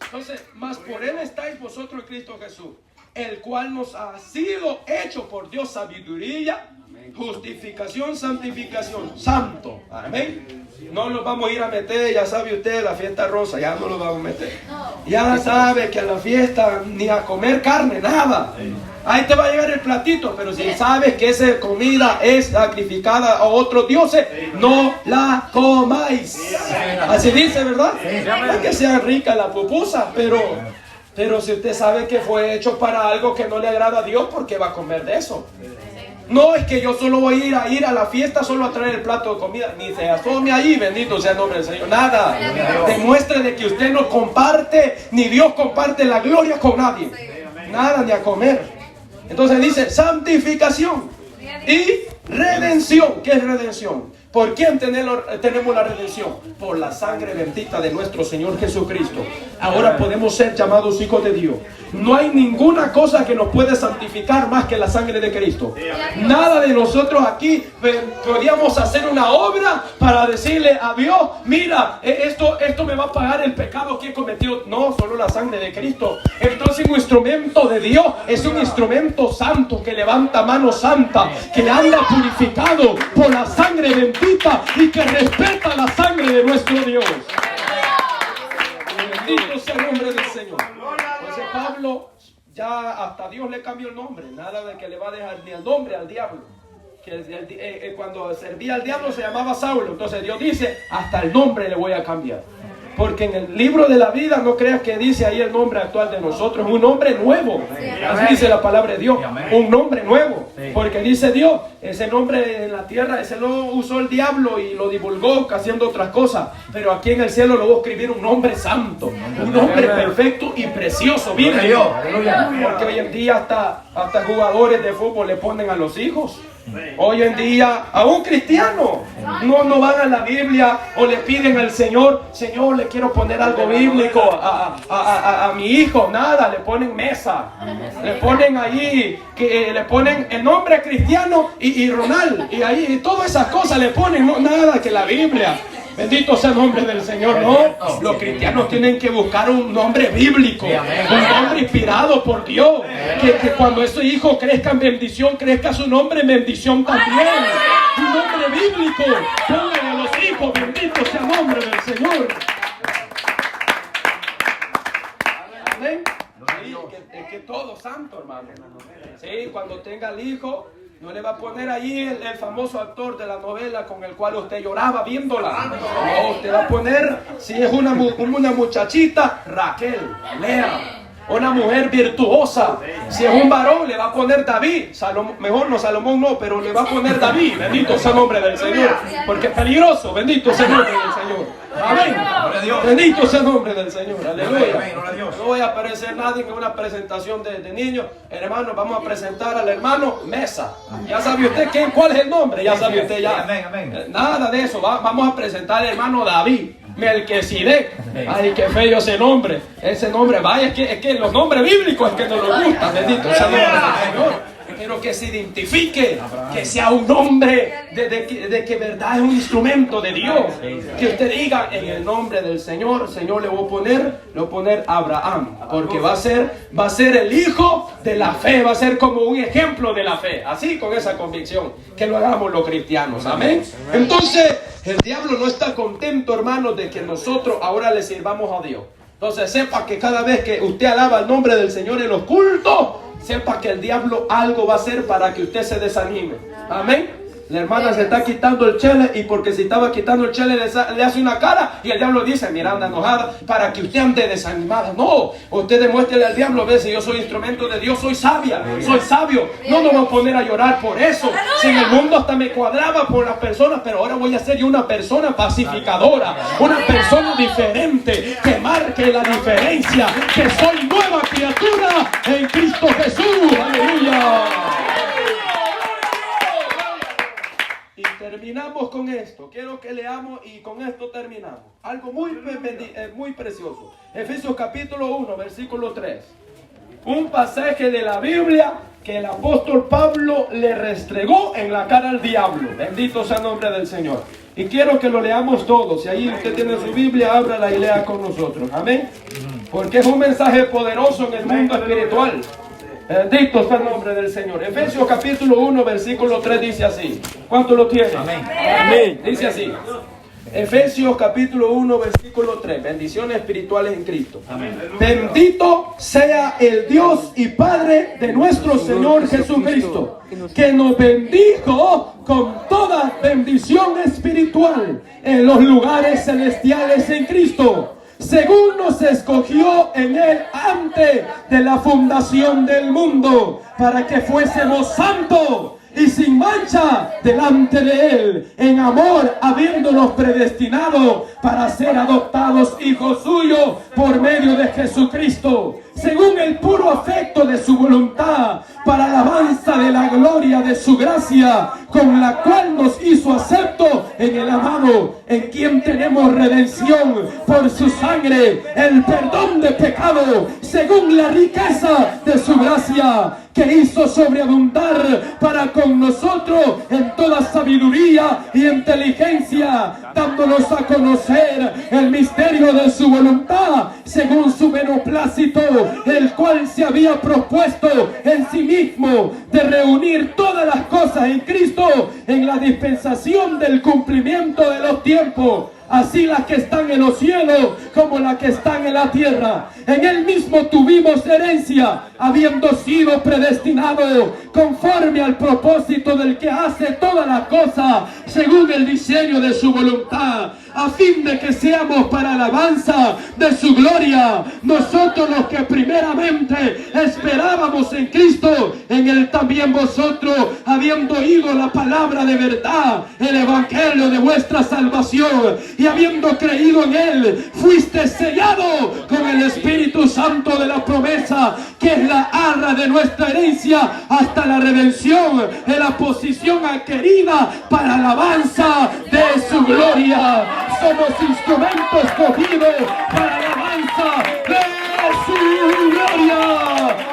Speaker 2: Entonces, mas por él estáis vosotros en Cristo Jesús, el cual nos ha sido hecho por Dios sabiduría, justificación, santificación, santo. Amén. No nos vamos a ir a meter, ya sabe usted, la fiesta rosa, ya no lo vamos a meter. Ya sabe que a la fiesta ni a comer carne, nada. Ahí te va a llegar el platito, pero si sabes que esa comida es sacrificada a otros dioses, no la comáis. Así dice, ¿verdad? No es que sea rica la pupusa, pero si usted sabe que fue hecho para algo que no le agrada a Dios, ¿por qué va a comer de eso? No es que yo solo voy a ir a la fiesta solo a traer el plato de comida, ni se asome allí, bendito sea el nombre del Señor, nada. Demuestre de que usted no comparte, ni Dios comparte la gloria con nadie, nada, ni a comer. Entonces dice santificación y redención. ¿Qué es redención? ¿Por quién tenemos la redención? Por la sangre bendita de nuestro Señor Jesucristo. Ahora podemos ser llamados hijos de Dios. No hay ninguna cosa que nos puede santificar más que la sangre de Cristo. Nada de nosotros aquí podríamos hacer una obra para decirle a Dios, mira, esto me va a pagar el pecado que he cometido. No, solo la sangre de Cristo. Entonces un instrumento de Dios es un instrumento santo que levanta mano santa, que anda purificado por la sangre bendita y que respeta la sangre de nuestro Dios. Bendito sea el nombre del Señor. Entonces Pablo ya hasta Dios le cambió el nombre. Nada de que le va a dejar ni el nombre al diablo. Que cuando servía al diablo se llamaba Saulo. Entonces Dios dice, hasta el nombre le voy a cambiar. Porque en el libro de la vida no creas que dice ahí el nombre actual de nosotros, un nombre nuevo. Así dice la palabra de Dios, un nombre nuevo. Porque dice Dios, ese nombre en la tierra, ese lo usó el diablo y lo divulgó haciendo otras cosas. Pero aquí en el cielo lo voy a escribir un nombre santo, un nombre perfecto y precioso. Bíblico. Porque hoy en día hasta jugadores de fútbol le ponen a los hijos. Hoy en día a un cristiano no van a la Biblia o le piden al Señor, le quiero poner algo bíblico a mi hijo. Nada, le ponen Mesa, le ponen ahí, le ponen el nombre cristiano y Ronald, y ahí todas esas cosas le ponen, no, nada que la Biblia. Bendito sea el nombre del Señor. No, los cristianos tienen que buscar un nombre bíblico, un nombre inspirado por Dios, que cuando ese hijo crezca en bendición, crezca su nombre en bendición también. Un nombre bíblico, pónganle a los hijos, bendito sea el nombre del Señor. Amén. Sí, es que todo santo, hermano. Sí, cuando tenga el hijo, no le va a poner ahí el famoso actor de la novela con el cual usted lloraba viéndola. No, usted va a poner, si es una muchachita, Raquel, Lea. Una mujer virtuosa. Si es un varón, le va a poner David. Mejor no, Salomón no, pero le va a poner David. Bendito sea el nombre del Señor. Porque es peligroso. Bendito sea el nombre del Señor. Amén. Bendito sea el nombre del Señor. Aleluya. No voy a aparecer nadie en una presentación de niños. Hermano, vamos a presentar al hermano Mesa. Ya sabe usted cuál es el nombre. Ya sabe usted ya. Nada de eso. Vamos a presentar al hermano David. Melquisedec. Ay, qué feo ese nombre. Ese nombre, vaya, es que los nombres bíblicos es que no nos gustan. Bendito sea el nombre del Señor. Pero que se identifique, que sea un nombre de que verdad es un instrumento de Dios. Que usted diga, en el nombre del Señor le voy a poner Abraham, porque va a ser el hijo de la fe, va a ser como un ejemplo de la fe. Así, con esa convicción, que lo hagamos los cristianos. Amén. Entonces, el diablo no está contento, hermanos, de que nosotros ahora le sirvamos a Dios. Entonces, sepa que cada vez que usted alaba el nombre del Señor en los cultos, sepa que el diablo algo va a hacer para que usted se desanime. Amén. La hermana se está quitando el chele y porque si estaba quitando el chele le hace una cara y el diablo dice, mira, anda enojada para que usted ande desanimada. No, usted demuéstrele al diablo, ve, si yo soy instrumento de Dios, soy sabia, soy sabio. No nos voy a poner a llorar por eso. Si en el mundo hasta me cuadraba por las personas, pero ahora voy a ser yo una persona pacificadora, una persona diferente, que marque la diferencia, que soy nueva criatura en Cristo Jesús. Aleluya. Y terminamos con esto. Quiero que leamos y con esto terminamos. Algo muy precioso. Efesios capítulo 1, versículo 3. Un pasaje de la Biblia que el apóstol Pablo le restregó en la cara al diablo. Bendito sea el nombre del Señor. Y quiero que lo leamos todos. Si ahí usted tiene su Biblia, ábrala y lea con nosotros. Amén. Porque es un mensaje poderoso en el mundo espiritual. Bendito sea el nombre del Señor. Efesios capítulo 1, versículo 3 dice así. ¿Cuánto lo tiene? Amén. Amén. Dice así. Efesios capítulo 1, versículo 3. Bendiciones espirituales en Cristo. Amén. Bendito sea el Dios y Padre de nuestro Señor Jesucristo, que nos bendijo con toda bendición espiritual en los lugares celestiales en Cristo, según nos escogió en Él antes de la fundación del mundo, para que fuésemos santos y sin mancha delante de Él, en amor, habiéndonos predestinado para ser adoptados hijos suyos por medio de Jesucristo, según el puro afecto de su voluntad, para alabanza de la gloria de su gracia, con la cual nos hizo acepto en el amado, en quien tenemos redención por su sangre, el perdón de pecado, según la riqueza de su gracia, que hizo sobreabundar para con nosotros en toda sabiduría y inteligencia, dándonos a conocer el misterio de su voluntad, según su beneplácito, el cual se había propuesto en sí mismo de reunir todas las cosas en Cristo en la dispensación del cumplimiento de los tiempos, así las que están en los cielos como las que están en la tierra. En Él mismo tuvimos herencia, habiendo sido predestinados conforme al propósito del que hace todas las cosas según el diseño de su voluntad, a fin de que seamos para alabanza de su gloria, nosotros los que primeramente esperábamos en Cristo, en Él también vosotros, habiendo oído la palabra de verdad, el evangelio de vuestra salvación, y habiendo creído en Él, fuiste sellado con el Espíritu Santo de la promesa, que es la arra de nuestra herencia hasta la redención, en la posición adquirida para alabanza de su gloria. Somos instrumentos escogidos para alabanza de su gloria.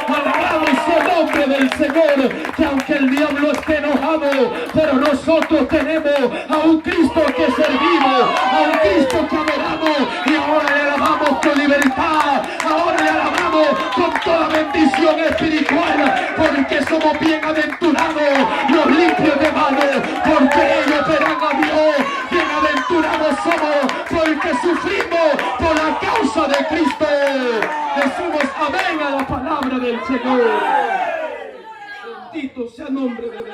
Speaker 2: Alabamos el nombre del Señor, que aunque el diablo esté enojado, pero nosotros tenemos a un Cristo que servimos, a un Cristo que adoramos, y ahora le alabamos con libertad, ahora le alabamos con toda bendición espiritual, porque somos bienaventurados los limpios de manos, porque ellos verán a Dios. Bienaventurados somos porque sufrimos por la causa de Cristo. Decimos amén a la palabra del Señor. Bendito sea el nombre de Dios.